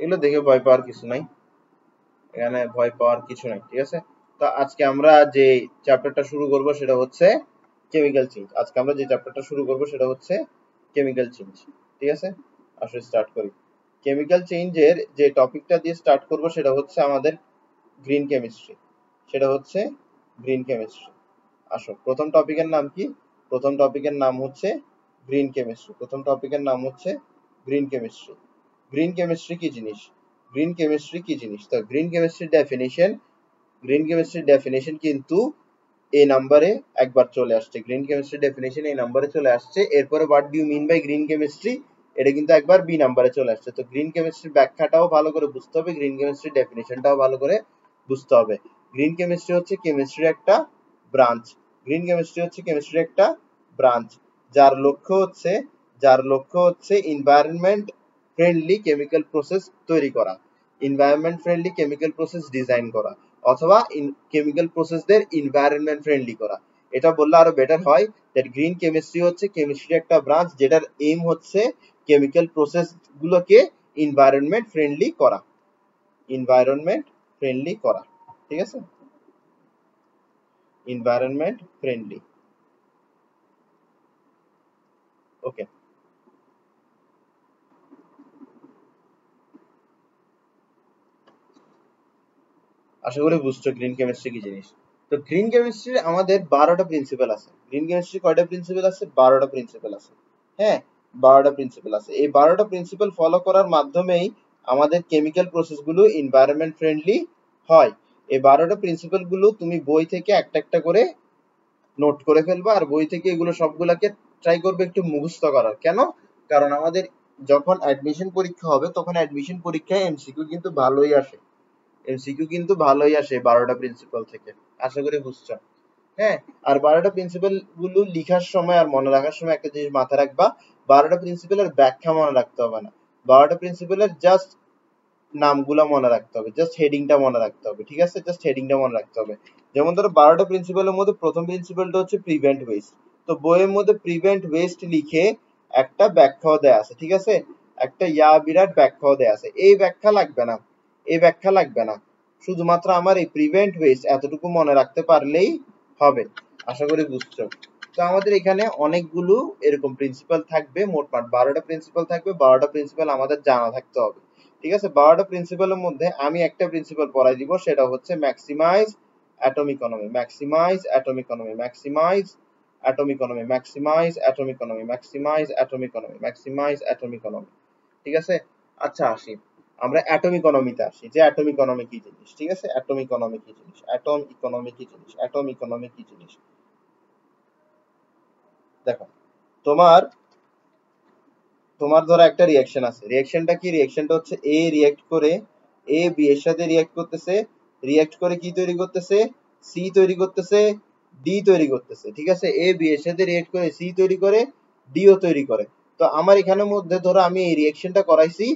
এগুলো দেখে ভয় পাওয়ার কিছু নাই, এখানে ভয় পাওয়ার কিছু নাই, ঠিক আছে। তো আজকে আমরা যে চ্যাপ্টারটা শুরু করব সেটা হচ্ছে কেমিক্যাল চেঞ্জ। আজকে আমরা যে চ্যাপ্টারটা শুরু করব সেটা হচ্ছে কেমিক্যাল চেঞ্জ, ঠিক আছে। আসলে স্টার্ট করি। কেমিক্যাল চেঞ্জের যে টপিকটা দিয়ে স্টার্ট করব সেটা হচ্ছে আমাদের গ্রিন কেমিস্ট্রি, সেটা হচ্ছে গ্রিন কেমিস্ট্রি। আসো, প্রথম টপিকের নাম কি? প্রথম টপিকের নাম হচ্ছে গ্রিন কেমিস্ট্রি। প্রথম টপিকের নাম হচ্ছে গ্রিন কেমিস্ট্রি। গ্রিন কেমিস্ট্রি কি জিনিস? গ্রিন কেমিস্ট্রি কি জিনিস? তো গ্রিন কেমিস্ট্রির ডেফিনেশন কিন্তু এই নাম্বারে একবার চলে আসছে। গ্রিন কেমিস্ট্রি ডেফিনেশন এই নাম্বারে চলে আসছে। এরপরে what do you mean by green chemistry, এটা কিন্তু একবার বি নাম্বারে চলে আসছে। তো গ্রিন কেমিস্ট্রির ব্যাখ্যাটাও ভালো করে বুঝতে হবে, গ্রিন কেমিস্ট্রির ডেফিনেশনটাও ভালো করে বুঝতে হবে। গ্রিন কেমিস্ট্রি হচ্ছে কেমিস্ট্রির একটা ব্রাঞ্চ। গ্রিন কেমিস্ট্রি হচ্ছে কেমিস্ট্রির একটা ব্রাঞ্চ যার লক্ষ্য হচ্ছে এনভায়রনমেন্ট ফ্রেন্ডলি কেমিক্যাল প্রসেস তৈরি করা, environment friendly chemical process design করা, অথবা কেমিক্যাল প্রসেসদের এনভায়রনমেন্ট ফ্রেন্ডলি করা। এটা বললে আরো বেটার হয় দ্যাট গ্রিন কেমিস্ট্রি হচ্ছে কেমিস্ট্রির একটা ব্রাঞ্চ যেটার এইম হচ্ছে কেমিক্যাল প্রসেস গুলোকে এনভায়রনমেন্ট ফ্রেন্ডলি করা, এনভায়রনমেন্ট ফ্রেন্ডলি করা, ঠিক আছে, এনভায়রনমেন্ট ফ্রেন্ডলি। ওকে, আশা করি বুঝছো গ্রিন কেমিস্ট্রি কি জিনিস। তো গ্রিন কেমিস্ট্রির আমাদের 12টা প্রিন্সিপাল আছে। গ্রিন কেমিস্ট্রি কয়টা প্রিন্সিপাল আছে? 12টা প্রিন্সিপাল আছে। হ্যাঁ, 12টা প্রিন্সিপাল আছে। এই 12টা প্রিন্সিপাল ফলো করার মাধ্যমেই আমাদের কেমিক্যাল প্রসেস গুলো এনভায়রনমেন্ট ফ্রেন্ডলি হয়। এই 12টা প্রিন্সিপাল গুলো তুমি বই থেকে একটা একটা করে নোট করে ফেলবা, আর বই থেকে এগুলো সবগুলাকে ট্রাই করবে একটু মুখস্থ করার। কেন? কারণ আমাদের যখন অ্যাডমিশন পরীক্ষা হবে তখন অ্যাডমিশন পরীক্ষায় এমসিকিউ কিন্তু ভালোই আসে, এমসিকিউ কিন্তু ভালোই আসে 12টা প্রিন্সিপাল থেকে। আশা করি বুঝছো। হ্যাঁ, আর 12টা প্রিন্সিপাল গুলো লিখার সময় আর মনে রাখার সময় একটা জিনিস মাথায় রাখবা, 12টা প্রিন্সিপালের ব্যাখ্যা মনে রাখতে হবে না, 12টা প্রিন্সিপালের জাস্ট নামগুলা মনে রাখতে হবে, জাস্ট হেডিংটা মনে রাখতে হবে, ঠিক আছে, জাস্ট হেডিংটা মনে রাখতে হবে। যেমন ধরো 12টা প্রিন্সিপালের মধ্যে প্রথম প্রিন্সিপালটা হচ্ছে প্রিভেন্ট ওয়েস্ট। তো বইয়ের মধ্যে প্রিভেন্ট ওয়েস্ট লিখে একটা ব্যাখ্যাও দেয়া আছে, ঠিক আছে, একটা বিরাট ব্যাখ্যাও দেয়া আছে। এই ব্যাখ্যা লাগবে না, এই ব্যাখ্যা লাগবে না, শুধুমাত্র আমার এই প্রিভেন্ট ওয়েস্ট এতটুকু মনে রাখতে পারলেই হবে। আশা করি বুঝছো। তো আমাদের এখানে অনেকগুলো এরকম প্রিন্সিপাল থাকবে, মোটমাট 12টা প্রিন্সিপাল থাকবে। 12টা প্রিন্সিপাল আমাদের জানা থাকতে হবে, ঠিক আছে। 12টা প্রিন্সিপালের মধ্যে আমি একটা প্রিন্সিপাল পড়াই দিব, সেটা হচ্ছে maximise atom economy, maximise atom economy, maximise atom economy, maximise atom economy, maximise atom economy, maximise atom economy, ঠিক আছে। আচ্ছা, আসি আমরা অ্যাটম ইকোনমিতে আসি, যে অ্যাটম ইকোনমি কি জিনিস, ঠিক আছে। অ্যাটম ইকোনমি কি জিনিস, অ্যাটম ইকোনমি কি জিনিস, অ্যাটম ইকোনমি কি জিনিস। দেখো, তোমার তোমার ধরো একটা রিঅ্যাকশন আছে, রিঅ্যাকশনটা কি? রিঅ্যাকশনটা হচ্ছে এ রিঅ্যাক্ট করে, এ বি এর সাথে রিঅ্যাক্ট করতেছে, রিঅ্যাক্ট করে কি তৈরি করতেছে? সি তৈরি করতেছে, ডি তৈরি করতেছে, ঠিক আছে। এ বি এর সাথে রিঅ্যাক্ট করে সি তৈরি করে, ডিও তৈরি করে। তো আমার এখানের মধ্যে ধরো আমি এই রিঅ্যাকশনটা করাইছি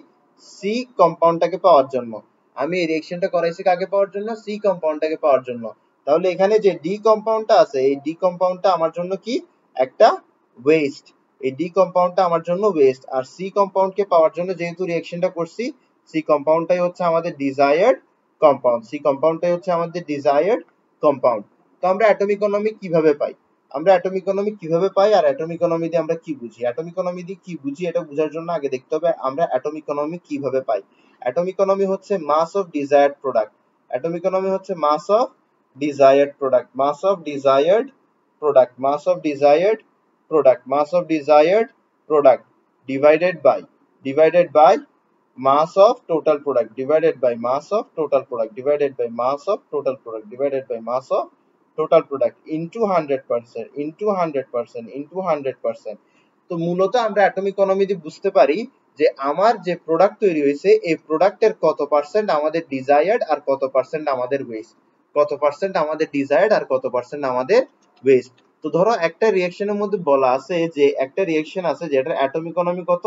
সি কম্পাউন্ডটাকে পাওয়ার জন্য, আমি এই রিঅ্যাকশনটা করাইছি কাকে পাওয়ার জন্য? সি কম্পাউন্ডটাকে পাওয়ার জন্য। তাহলে এখানে যে ডি কম্পাউন্ডটা আছে, এই ডি কম্পাউন্ডটা আমার জন্য কি? একটা ওয়েস্ট। এই ডি কম্পাউন্ডটা আমার জন্য ওয়েস্ট। আর সি কম্পাউন্ডকে পাওয়ার জন্য যেহেতু রিঅ্যাকশনটা করছি, সি কম্পাউন্ডটাই হচ্ছে আমাদের ডিজায়ার্ড কম্পাউন্ড, সি কম্পাউন্ডটাই হচ্ছে আমাদের ডিজায়ার্ড কম্পাউন্ড। তো আমরা অ্যাটম ইকোনমি কিভাবে পাই? আমরা অ্যাটম ইকোনমি কিভাবে পাই আর অ্যাটম ইকোনমি দিয়ে আমরা কি বুঝি? অ্যাটম ইকোনমি দিয়ে কি বুঝি এটা বোঝার জন্য আগে দেখতে হবে আমরা অ্যাটম ইকোনমি কিভাবে পাই। অ্যাটম ইকোনমি হচ্ছে mass of desired product. Atom economy হচ্ছে mass of desired product, mass of desired product, mass of desired product, mass of desired product divided by mass of total product divided by mass of total product divided by mass of total product divided by mass of total product into 100% into 100% into 100%। তো মূলত আমরা atom economy দিয়ে বুঝতে পারি যে আমার যে product তৈরি হয়েছে এই প্রোডাক্টের কত পার্সেন্ট আমাদের ডিজায়ার্ড আর কত পার্সেন্ট আমাদের ওয়েস্ট, কত পার্সেন্ট আমাদের ডিজায়ার্ড আর কত পার্সেন্ট আমাদের ওয়েস্ট। তো ধরো একটা রিঅ্যাকশনের মধ্যে বলা আছে যে একটা রিঅ্যাকশন আছে যেটার অ্যাটম ইকোনমি কত?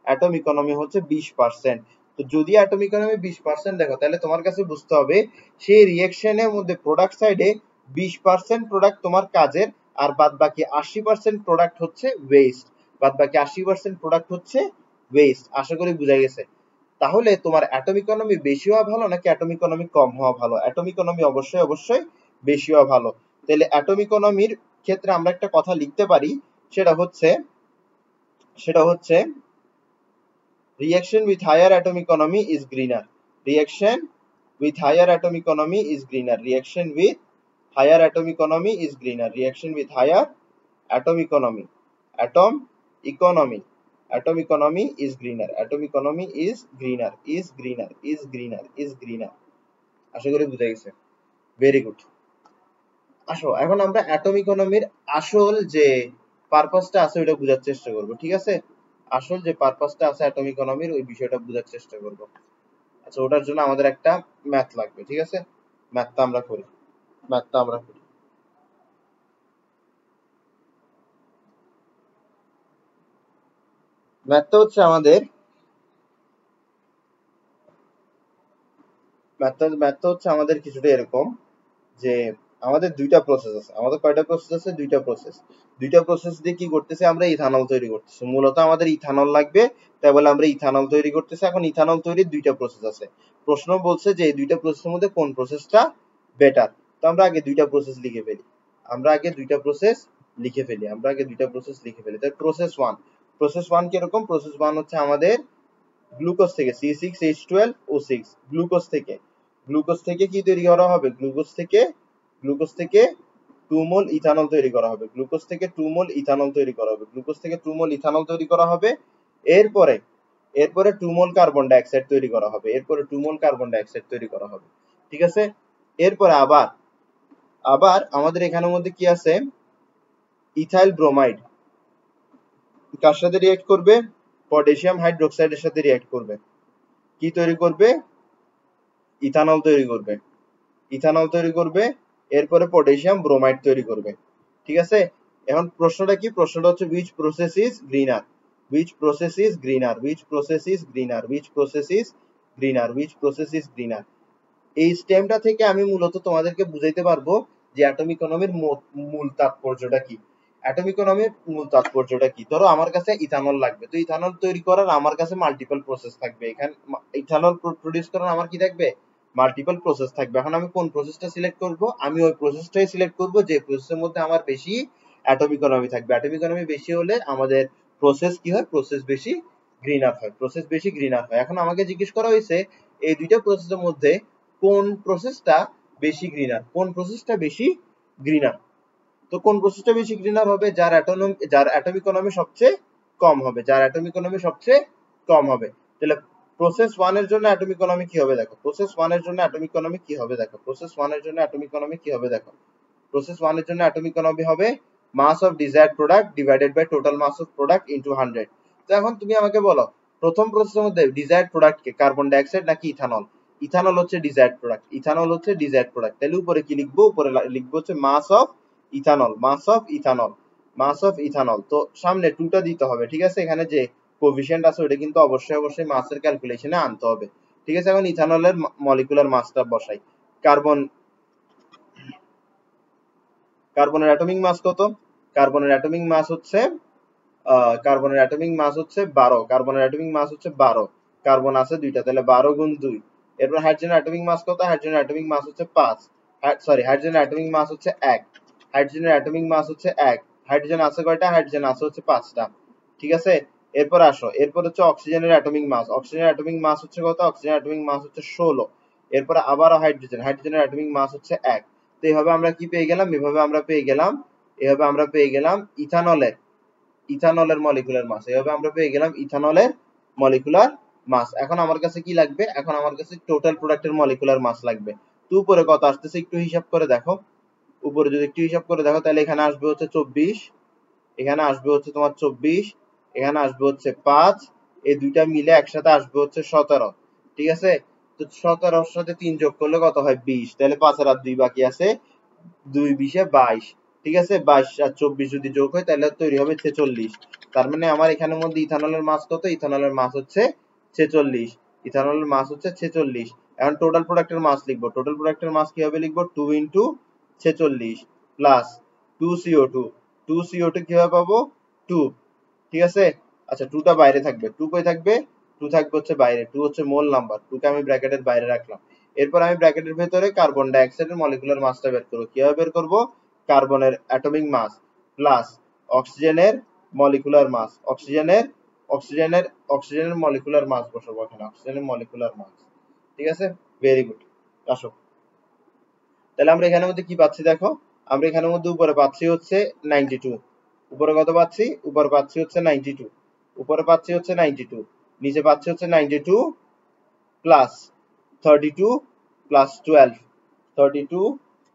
অ্যাটম ইকোনমি হচ্ছে 20%। তো যদি অ্যাটম ইকোনমি 20% দেখো তাহলে তোমার কাছে বুঝতে হবে সেই রিঅ্যাকশনের মধ্যে প্রোডাক্ট সাইডে 20% প্রোডাক্ট তোমার কাজের, আর বাদ বাকি 80% প্রোডাক্ট হচ্ছে ওয়েস্ট, বাদ বাকি 80% প্রোডাক্ট হচ্ছে ওয়েস্ট। আশা করি বুঝা গেছে। তাহলে তোমার অ্যাটম ইকোনমি বেশি হওয়া ভালো নাকি অ্যাটম ইকোনমি কম হওয়া ভালো? অ্যাটম ইকোনমি অবশ্যই অবশ্যই বেশি হওয়া ভালো। তাহলে অ্যাটম ইকোনমির ক্ষেত্রে আমরা একটা কথা লিখতে পারি, সেটা হচ্ছে reaction with higher atom economy is greener. Reaction with higher atom economy is greener. Reaction with higher atom economy is greener. Reaction with higher atom economy. Atom economy. Atom economy is greener. Atom economy is greener. Is greener. Is greener. Is greener. আশা করি বুঝা গেছে। Very good. আসো এখন আমরা atom ইকোনমির আসল যে পারপাসটা আছে ওটা বোঝার চেষ্টা করব, ঠিক আছে? আসল যে পারপাসটা আছে অ্যাটম ইকোনমির ওই বিষয়টা বোঝার চেষ্টা করব। আচ্ছা, ওটার জন্য আমাদের একটা ম্যাথ লাগবে, ঠিক আছে? ম্যাথটা আমরা করি। ম্যাথটা হচ্ছে আমাদের কিছুটা এরকম যে আমাদের দুইটা প্রসেস আছে। আমাদের কয়টা প্রসেস আছে? দুইটা প্রসেস। দুইটা প্রসেস দিয়ে কি করতেছি? আমরা ইথানল তৈরি করতেছি। মূলত আমাদের ইথানল লাগবে, তাই বলে আমরা ইথানল তৈরি করতেছি। এখন ইথানল তৈরির দুইটা প্রসেস আছে। প্রশ্ন বলছে যে এই দুইটা প্রসেসের মধ্যে কোন প্রসেসটা বেটার। তো আমরা আগে দুইটা প্রসেস লিখে ফেলি। তাই প্রসেস ওয়ান কিরকম? প্রসেস ওয়ান হচ্ছে আমাদের গ্লুকোজ থেকে C6H12O6 গ্লুকোজ থেকে কি তৈরি করা হবে? গ্লুকোজ থেকে 2 মোল ইথানল তৈরি করা হবে। এরপরে 2 মোল কার্বন ডাইঅক্সাইড তৈরি করা হবে। ঠিক আছে? এরপরে আবার আমাদের এখানের মধ্যে কি আছে? ইথাইল ব্রোমাইড কার সাথে রিঅ্যাক্ট করবে? পটাশিয়াম হাইড্রোক্সাইডের সাথে রিঅ্যাক্ট করবে। কি তৈরি করবে? ইথানল তৈরি করবে। এরপরে পটাশিয়াম ব্রোমাইড তৈরি করবে। ঠিক আছে? এখন প্রশ্নটা কি? প্রশ্নটা হচ্ছে which process is greener? এই স্টেমটা থেকে আমি মূলত তোমাদেরকে বুঝাইতে পারবো যে অ্যাটম ইকোনমির মূল তাৎপর্যটা কি। ধরো আমার কাছে ইথানল লাগবে, তো ইথানল তৈরি করার আমার কাছে মাল্টিপল প্রসেস থাকবে। এখানে ইথানল প্রডিউস করার আমার কি থাকবে? মাল্টিপল প্রসেস থাকবে। এখন আমি কোন প্রসেসটা সিলেক্ট করব? আমি ওই প্রসেসটাই সিলেক্ট করব যে প্রসেসের মধ্যে আমার বেশি অ্যাটম ইকোনমি থাকবে। অ্যাটম ইকোনমি বেশি হলে আমাদের প্রসেস কি হয়? প্রসেস বেশি গ্রিনার হয়। এখন আমাকে জিজ্ঞেস করা হয়েছে এই দুইটা প্রসেসের মধ্যে কোন প্রসেসটা বেশি গ্রিনার। তো কোন প্রসেসটা বেশি গ্রিনার হবে? যার অ্যাটম ইকোনমি সবচেয়ে কম হবে। তাহলে প্রসেস 1 এর জন্য অ্যাটম ইকোনমি কি হবে দেখো। প্রসেস 1 এর জন্য অ্যাটম ইকোনমি হবে mass of desired product divided by total mass of product into 100। তো এখন তুমি আমাকে বলো প্রথম প্রসেসের মধ্যে ডিজায়ার্ড প্রোডাক্ট কে? কার্বন ডাইঅক্সাইড নাকি ইথানল? ইথানল হচ্ছে ডিজায়ার্ড প্রোডাক্ট। তাহলে উপরে কি লিখবো? উপরে লিখবো হচ্ছে মাস অফ ইথানল। তো সামনে 2 টা দিতে হবে, ঠিক আছে? এখানে যে কোএফিশিয়েন্ট আছে ওটা কিন্তু অবশ্যই মাসের ক্যালকুলেশনে আনতে হবে। ঠিক আছে? এখন ইথানলের মলিকুলার মাসটা বসাই। কার্বনের অ্যাটমিক মাস কত? কার্বনের অ্যাটমিক মাস হচ্ছে 12। কার্বন আছে দুইটা, তাহলে 12 গুণ 2। এরপর হাইড্রোজেনের অ্যাটমিক মাস কত? হাইড্রোজেনের অ্যাটমিক মাস হচ্ছে 5। হাইড্রোজেনের অ্যাটমিক মাস হচ্ছে 1। হাইড্রোজেন আছে কয়টা? হাইড্রোজেন আছে হচ্ছে 5টা। ঠিক আছে? এরপর হচ্ছে অক্সিজেনের অ্যাটমিক মাস। অক্সিজেনের অ্যাটমিক মাস হচ্ছে কত? অক্সিজেনের অ্যাটমিক মাস হচ্ছে 16। এরপর আবারও হাইড্রোজেনের অ্যাটমিক মাস হচ্ছে 1। তো এইভাবে আমরা কি পেয়ে গেলাম? এভাবে আমরা পেয়ে গেলাম ইথানলের মলিকুলার মাস। এখন আমার কাছে কি লাগবে? এখন আমার কাছে টোটাল প্রোডাক্টের মলিকুলার মাস লাগবে। তো উপরে কত আসতেছে একটু হিসাব করে দেখো। তাহলে এখানে আসবে হচ্ছে 24, এখানে আসবে হচ্ছে তোমার 24, এখানে আসবে হচ্ছে 5, এই দুইটা মিলে একসাথে আসবে হচ্ছে 17। ঠিক আছে? তো 17 এর সাথে 3 যোগ করলে কত হয়? 20। তাহলে 5 আর 2 বাকি আছে, 2 20 22। ঠিক আছে? 22 আর 24 যদি যোগ হয় তাহলে তৈরি হবে 46। তার মানে আমার এখানের মধ্যে ইথানলের মাস কত? ইথানলের মাস হচ্ছে 46। এখন টোটাল প্রোডাক্টের মাস লিখবো। টোটাল প্রোডাক্টের মাস কিভাবে লিখবো? 2 ইনটু 46 প্লাস 2CO2 কিভাবে পাবো? 2। ঠিক আছে? আচ্ছা, 2টা বাইরে থাকবে। 2 কই থাকবে? 2 থাকবে হচ্ছে বাইরে, 2 হচ্ছে মোল নাম্বার, 2 কে আমি ব্র্যাকেটের বাইরে রাখলাম। এরপর আমি ব্র্যাকেটের ভেতরে কার্বন ডাই অক্সাইডের মলিকুলার মাসটা বের করব। কিভাবে বের করব? কার্বনের অ্যাটমিক মাস প্লাস অক্সিজেনের মলিকুলার মাস, অক্সিজেনের মলিকুলার মাস বসাবো এখানে, অক্সিজেনের মলিকুলার মাস। ঠিক আছে, ভেরি গুড। আসো, তাহলে আমরা এখানের মধ্যে কি পাচ্ছি দেখো, আমরা এখানের মধ্যে উপরে পাচ্ছি হচ্ছে 92, উপরে কত পাচ্ছি? উপরে পাচ্ছি হচ্ছে 92, উপরে পাচ্ছি হচ্ছে 92, নিচে পাচ্ছি হচ্ছে 92 প্লাস 32 প্লাস 12, 32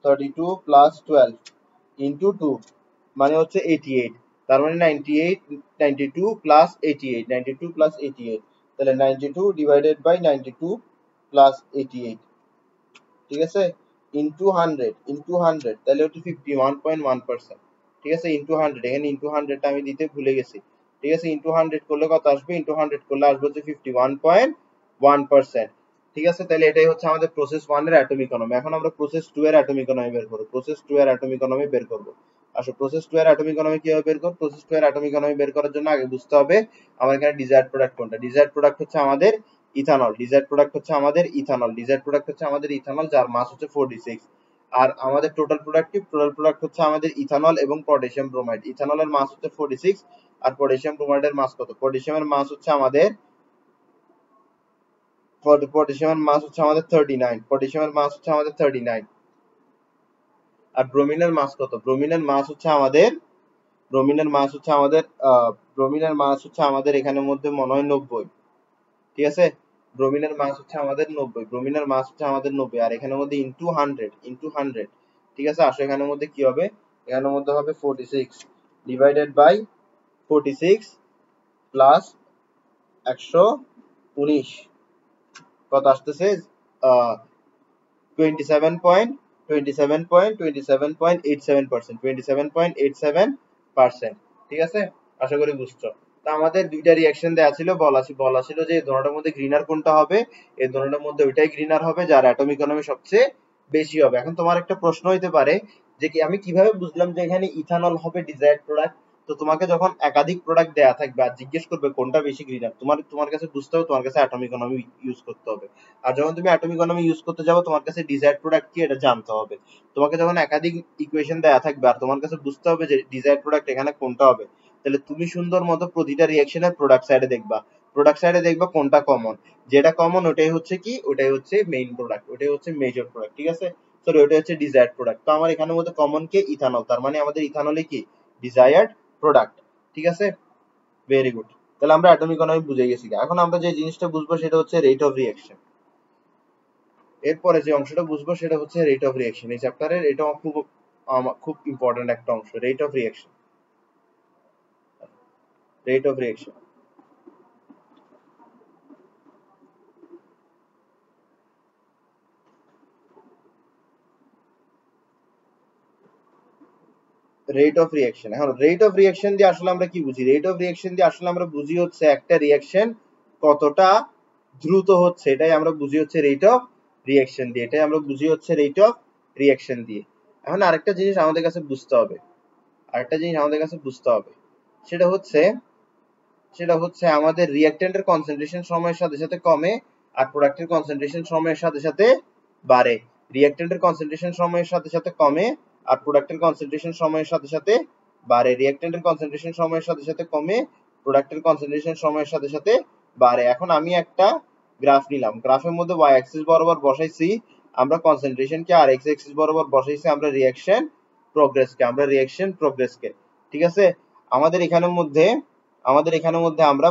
32 প্লাস 12 ইন্টু 2 মানে হচ্ছে 88, তার মানে 98, 92 প্লাস 88, 92 প্লাস 88, তাহলে 92 ডিভাইডেড বাই 92 প্লাস 88, ঠিক আছে, ইন্টু 100 তাহলে হচ্ছে 51.1%। ঠিক আছে, ইন্টু 100, এখানে ইন্টু 100টা আমি দিতে ভুলে গেছি। ঠিক আছে, ইন্টু 100 করলে কত আসবে? ইন্টু 100 করলে আসবে হচ্ছে 51.1%। ঠিক আছে, তাহলে এটাই হচ্ছে আমাদের প্রসেস 1 এর অ্যাটম ইকোনমি। এখন আমরা প্রসেস 2 এর অ্যাটম ইকোনমি বের করব। প্রসেস 2 এর অ্যাটম ইকোনমি বের করব। আসো, প্রসেস 2 এর অ্যাটম ইকোনমি কিভাবে বের করব? প্রসেস 2 এর অ্যাটম ইকোনমি বের করার জন্য আগে বুঝতে হবে আমার এখানে ডিজায়ার্ড প্রোডাক্ট কোনটা। ডিজায়ার্ড প্রোডাক্ট হচ্ছে আমাদের ইথানল, ডিজায়ার্ড প্রোডাক্ট হচ্ছে আমাদের ইথানল, ডিজায়ার্ড প্রোডাক্ট হচ্ছে আমাদের ইথানল, যার মাস হচ্ছে 46। আর আমাদের টোটাল প্রোডাক্ট কি? টোটাল প্রোডাক্ট হচ্ছে আমাদের ইথানল এবং পটাশিয়াম ব্রোমাইড। ইথানলের মাস হচ্ছে 46 আর পটাশিয়াম ব্রোমাইডের মাস কত? পটাশিয়ামের মাস হচ্ছে আমাদের 39, পটাশিয়ামের মাস হচ্ছে আমাদের 39। আর ব্রোমিনের মাস কত? ব্রোমিনের মাস হচ্ছে আমাদের, ব্রোমিনের মাস হচ্ছে আমাদের ব্রোমিনের মাস হচ্ছে আমাদের এখানের মধ্যে মনে হয় 90। ঠিক আছে, ব্রোমিনের মাস হচ্ছে আমাদের 90, ব্রোমিনের মাস হচ্ছে আমাদের 90, আর এখানের মধ্যে ইনটু 100। ঠিক আছে, আসলে এখানের মধ্যে কি হবে? এখানের মধ্যে হবে 46 ডিভাইডেড বাই 46 প্লাস 119, কত আসতেছে? 27.87%, ঠিক আছে, আশা করি বুঝছো। তা আমাদের দুইটা রিঅ্যাকশন দেওয়া ছিল, বলা ছিল যে এই দুটোটার মধ্যে গ্রিনার কোনটা হবে, এই দুটোটার মধ্যে ওইটাই গ্রিনার হবে যার অ্যাটম ইকোনমি সবচেয়ে বেশি হবে। এখন তোমার একটা প্রশ্ন হইতে পারে যে কি আমি কিভাবে বুঝলাম যে এখানে ইথানল হবে ডিজায়ার্ড প্রোডাক্ট? তো তোমাকে যখন একাধিক প্রোডাক্ট দেয়া থাকবে আর জিজ্ঞেস করবে কোনটা বেশি গ্রিনার, তোমার কাছে বুঝতে হবে, তোমার কাছে অ্যাটম ইকোনমি ইউজ করতে হবে। আর যখন তুমি অ্যাটম ইকোনমি ইউজ করতে যাবো, তোমার কাছে ডিজায়ার্ড প্রোডাক্ট কি এটা জানতে হবে। তোমাকে যখন একাধিক ইকুয়েশন দেয়া থাকবে আর তোমার কাছে বুঝতে হবে যে ডিজায়ার্ড প্রোডাক্ট এখানে কোনটা হবে, তাহলে তুমি সুন্দর মতো প্রতিটা রিঅ্যাকশনের প্রোডাক্ট সাইডে দেখবা, প্রোডাক্ট সাইডে দেখবা কোনটা কমন, যেটা কমন ওটাই হচ্ছে কি, ওটাই হচ্ছে মেইন প্রোডাক্ট, ওটাই হচ্ছে মেজর প্রোডাক্ট। ঠিক আছে, সরি, ওটা হচ্ছে ডিজায়ার্ড প্রোডাক্ট। তো আমার এখানের মধ্যে কমন কে? ইথানল, তার মানে আমাদের ইথানলে কি ডিজায়ার্ড প্রোডাক্ট। ঠিক আছে, ভেরি গুড। তাহলে আমরা অ্যাটম ইকোনমি বুঝে গেছি। এখন আমরা যে জিনিসটা বুঝবো সেটা হচ্ছে রেট অফ রিঅ্যাকশন। এরপরে যে অংশটা বুঝবো সেটা হচ্ছে রেট অফ রিঅ্যাকশন। এই চ্যাপ্টারের এটা খুব ইম্পর্টেন্ট একটা অংশ, rate of reaction. Rate of reaction, rate of reaction. এখন রেট অফ রিঅ্যাকশন দিয়ে আসলে আমরা কি বুঝি? রেট অফ রিঅ্যাকশন দিয়ে আসলে আমরা বুঝি হচ্ছে একটা রিঅ্যাকশন কতটা দ্রুত হচ্ছে, এটাই আমরা বুঝি হচ্ছে রেট অফ রিঅ্যাকশন দিয়ে, এটাই আমরা বুঝি হচ্ছে রেট অফ রিঅ্যাকশন দিয়ে। এখন আরেকটা জিনিস আমাদের কাছে বুঝতে হবে, আরেকটা জিনিস আমাদের কাছে বুঝতে হবে, সেটা হচ্ছে আমাদের রিঅ্যাকট্যান্টের কনসেন্ট্রেশন সময়ের সাথে সাথে কমে আর প্রোডাক্টের কনসেন্ট্রেশন সময়ের সাথে সাথে বাড়ে। রিঅ্যাকট্যান্টের কনসেন্ট্রেশন সময়ের সাথে সাথে কমে আর প্রোডাক্টের কনসেন্ট্রেশন সময়ের সাথে সাথে বাড়ে। রিঅ্যাকট্যান্টের কনসেন্ট্রেশন সময়ের সাথে সাথে কমে, প্রোডাক্টের কনসেন্ট্রেশন সময়ের সাথে সাথে বাড়ে। এখন আমি একটা গ্রাফ নিলাম, গ্রাফের মধ্যে ওয়াই অ্যাক্সিস বরাবর বসাইছি আমরা কনসেন্ট্রেশনকে, আর এক্স অ্যাক্সিস বরাবর বসাইছি আমরা রিঅ্যাকশন প্রোগ্রেসকে। ঠিক আছে, আমাদের এখানের মধ্যে আমরা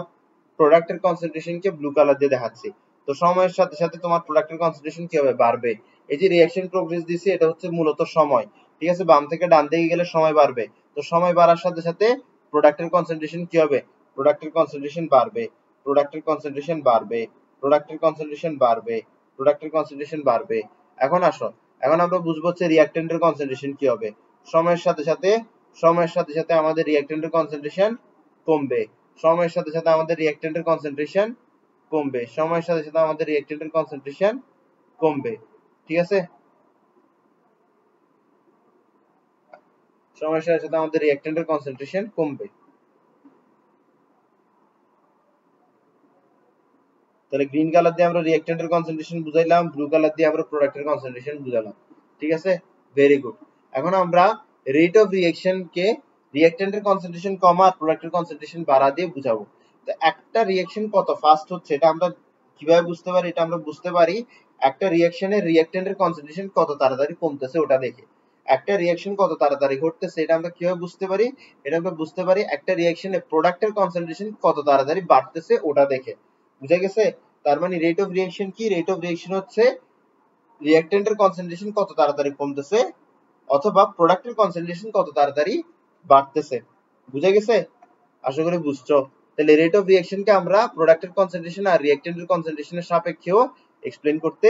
প্রোডাক্টের কনসেন্ট্রেশনকে ব্লু কালার দিয়ে দেখাচ্ছি। তো সময়ের সাথে সাথে তোমার প্রোডাক্টের কনসেন্ট্রেশন কি হবে? বাড়বে। এই যে রিঅ্যাকশন প্রোগ্রেস দিছি এটা হচ্ছে মূলত সময়। ঠিক আছে, বাম থেকে ডান দিকে গেলে সময় বাড়বে, তো সময় বাড়ার সাথে সাথে প্রোডাক্টের কনসেন্ট্রেশন কি হবে? প্রোডাক্টের কনসেন্ট্রেশন বাড়বে, প্রোডাক্টের কনসেন্ট্রেশন বাড়বে, প্রোডাক্টের কনসেন্ট্রেশন বাড়বে, প্রোডাক্টের কনসেন্ট্রেশন বাড়বে। এখন আসো, এখন আমরা বুঝবো হচ্ছে রিঅ্যাকট্যান্টের কনসেন্ট্রেশন কি হবে। সময়ের সাথে সাথে আমাদের রিঅ্যাকট্যান্টের কনসেন্ট্রেশন কমবে, সময়ের সাথে সাথে আমাদের রিঅ্যাকট্যান্টের কনসেন্ট্রেশন কমবে, সময়ের সাথে সাথে আমাদের রিঅ্যাকট্যান্টের কনসেন্ট্রেশন কমবে। ঠিক আছে, সময়ের সাথে সাথে আমাদের রিঅ্যাকট্যান্টের কনসেন্ট্রেশন কমবে। তাহলে গ্রিন কালার দিয়ে আমরা রিঅ্যাকট্যান্টের কনসেন্ট্রেশন বুঝাইলাম, ব্লু কালার দিয়ে আমরা প্রোডাক্টের কনসেন্ট্রেশন বুঝালাম। ঠিক আছে, ভেরি গুড। এখন আমরা রেট অফ রিঅ্যাকশন কে রিঅ্যাকট্যান্টের কনসেন্ট্রেশন কমা আর প্রোডাক্টের কনসেন্ট্রেশন বাড়া দিয়ে বুঝাবো। তো একটা রিঅ্যাকশন কত ফাস্ট হচ্ছে এটা আমরা কিভাবে বুঝতে পারি? এটা আমরা বুঝতে পারি একটা রিঅ্যাকশনের রিঅ্যাকট্যান্টের কনসেন্ট্রেশন কত তাড়াতাড়ি কমতেছে ওটা দেখে। একটা রিঅ্যাকশন কত তাড়াতাড়ি ঘটতেছে এটা আমরা কিভাবে বুঝতে পারি? এটা আমরা বুঝতে পারি একটা রিঅ্যাকশনে প্রোডাক্টের কনসেন্ট্রেশন কত তাড়াতাড়ি বাড়তেছে ওটা দেখে। বুঝা গেছে? তার মানে রেট অফ রিঅ্যাকশন কি? রেট অফ রিঅ্যাকশন হচ্ছে রিঅ্যাকট্যান্টের কনসেন্ট্রেশন কত তাড়াতাড়ি কমতেছে অথবা প্রোডাক্টের কনসেন্ট্রেশন কত তাড়াতাড়ি বাড়তেছে। বুঝা গেছে? আশা করি বুঝছো। তাহলে রেট অফ রিঅ্যাকশনকে আমরা প্রোডাক্টের কনসেন্ট্রেশন আর রিঅ্যাকট্যান্টের কনসেন্ট্রেশনের সাপেক্ষেও এক্সপ্লেইন করতে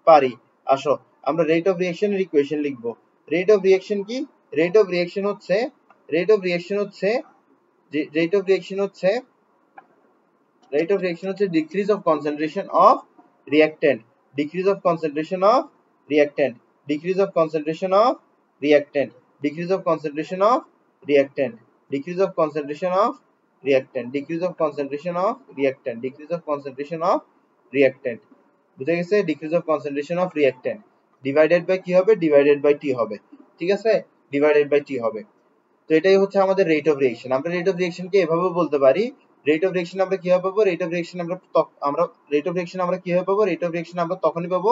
পারি। আসো আমরা রেট অফ রিঅ্যাকশনের ইকুয়েশন লিখব। রেট অফ রিঅ্যাকশন কি? রেট অফ রিঅ্যাকশন হচ্ছে রেট অফ রিঅ্যাকশন হচ্ছে রেট অফ রিঅ্যাকশন হচ্ছে rate of reaction হচ্ছে decrease of concentration of reactant, decrease of concentration of reactant, decrease of concentration of reactant, decrease of concentration of reactant, decrease of concentration of reactant, decrease of concentration of reactant, decrease of concentration of reactant। বুঝা গেছে? decrease of concentration of reactant divided by কি হবে? divided by t হবে। ঠিক আছে, divided by t হবে। তো এটাই হচ্ছে আমাদের রেট অফ রিঅ্যাকশন। আমরা রেট অফ রিঅ্যাকশনকে এভাবে বলতে পারি, রেট অফ রিঅ্যাকশন আমরা কিভাবে পাবো? রেট অফ রিঅ্যাকশন আমরা রেট অফ রিঅ্যাকশন আমরা কিভাবে পাবো? রেট অফ রিঅ্যাকশন আমরা তখনই পাবো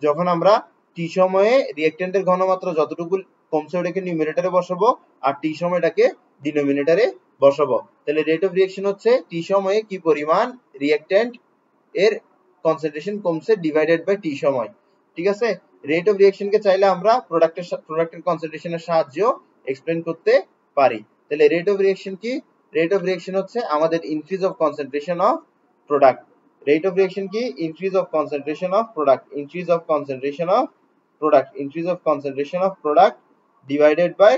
যখন আমরা টি সময়ে রিঅ্যাকট্যান্টের ঘনমাত্রা যতটুকু কমছে ওটাকে নিউমারেটরে বসাবো আর টি সময়টাকে ডিনোমিনেটরে বসাবো। তাহলে রেট অফ রিঅ্যাকশন হচ্ছে টি সময়ে কি পরিমাণ রিঅ্যাকট্যান্ট এর কনসেন্ট্রেশন কমছে ডিভাইডেড বাই টি সময়। ঠিক আছে, রেট অফ রিঅ্যাকশনকে চাইলে আমরা প্রোডাক্টের কনসেন্ট্রেশনের সাহায্যেও এক্সপ্লেইন করতে পারি। তাহলে রেট অফ রিঅ্যাকশন কি? রেট অফ রিঅ্যাকশন হচ্ছে আমাদের increase of concentration of product. Rate of reaction কি? Increase of concentration of product, increase of concentration of product, increase of concentration of product divided by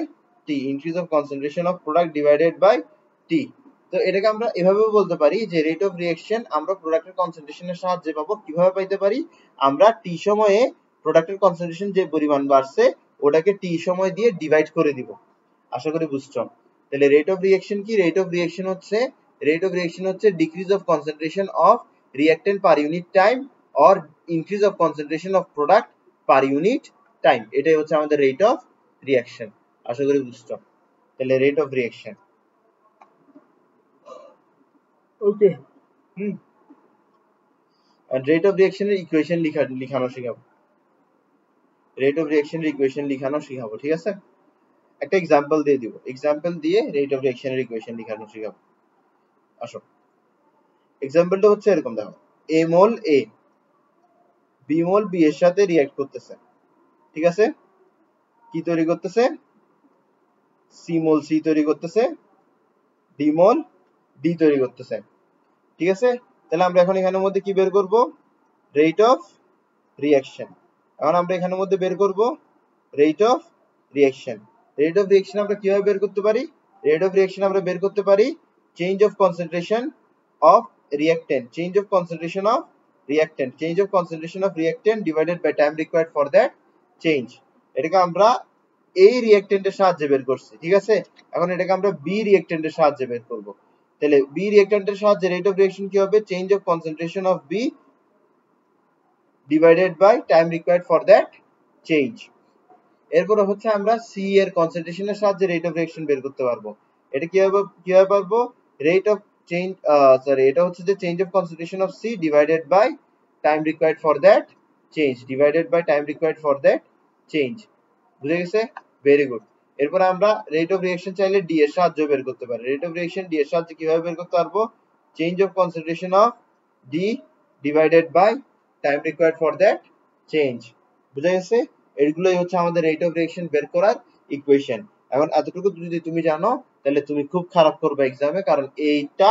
T, increase of concentration of product divided by T. তো এটাকে আমরা এভাবেও বলতে পারি যে rate of reaction আমরা প্রোডাক্টের কনসেন্ট্রেশনের সাহায্যে পাবো। কিভাবে পাইতে পারি? আমরা টি সময়ে প্রোডাক্টের কনসেন্ট্রেশন যে পরিমাণ বাড়ছে ওটাকে টি সময় দিয়ে ডিভাইড করে দিব। আশা করি বুঝছো। তাহলে রেট অফ রিঅ্যাকশন কি? রেট অফ রিঅ্যাকশন হচ্ছে decrease of concentration of reactant per unit time or increase of concentration of product per unit time. এটাই হচ্ছে আমাদের রেট অফ রিঅ্যাকশন। আশা করি বুঝছো। তাহলে রেট অফ রিঅ্যাকশন ওকে। আর রেট অফ রিঅ্যাকশনের ইকুয়েশন লিখানো শিখাবো। রেট অফ রিঅ্যাকশনের ইকুয়েশন লিখানো শিখাবো। ঠিক আছে, একটা এক্সাম্পল দিয়ে দিব, এক্সাম্পল দিয়ে রেট অফ রিঅ্যাকশনের ইকুয়েশন লিখানো শিখাবো। আসো, এক্সাম্পলটা হচ্ছে এরকম, দেখো এ মোল এ বি মোল বি এর সাথে রিঅ্যাক্ট করতেছে। ঠিক আছে, কি তৈরি করতেছে? সি মোল সি তৈরি করতেছে, ডি মোল ডি তৈরি করতেছে। ঠিক আছে, তাহলে আমরা এখন এখানের মধ্যে কি বের করব? Rate of reaction. এখন আমরা এখানের মধ্যে বের করব rate of reaction. Rate of reaction আমরা কিভাবে বের করতে পারি? রেট অফ রিঅ্যাকশন আমরা বের করতে পারি change of concentration of reactant, change of concentration of reactant, change of concentration of reactant divided by time required for that change. এটাকে আমরা এই রিঅ্যাকট্যান্টের সাহায্যে বের করছি। ঠিক আছে, এখন এটাকে আমরা বি রিঅ্যাকট্যান্টের সাহায্যে বের করব। তাহলে বি রিঅ্যাকট্যান্টের সাহায্যে রেট অফ রিঅ্যাকশন কি হবে? Change of concentration of B divided by time required for that change. এরপরে হচ্ছে আমরা সি এর কনসেন্ট্রেশনের সাহায্যে রেট অফ রিঅ্যাকশন বের করতে পারবো। এটা কিভাবে পারবো? রেট অফ চেঞ্জ এটা হচ্ছে যে change of concentration of C divided by time required for that change, divided by time required for that change. বুঝে গেছে? Very good. এরপর আমরা রেট অফ রিঅ্যাকশন চাইলে ডি এর সাহায্যে বের করতে পারি। রেট অফ রিঅ্যাকশন ডি এর সাহায্যে কিভাবে বের করতে পারবো? Change of concentration of D divided by time required for that change. বুঝে গেছে? এগুলোই হচ্ছে আমাদের রেট অফ রিঅ্যাকশন বের করার ইকুয়েশন। এখন এতটুকু যদি তুমি জানো তাহলে তুমি খুব খারাপ করবে এক্সামে, কারণ এইটা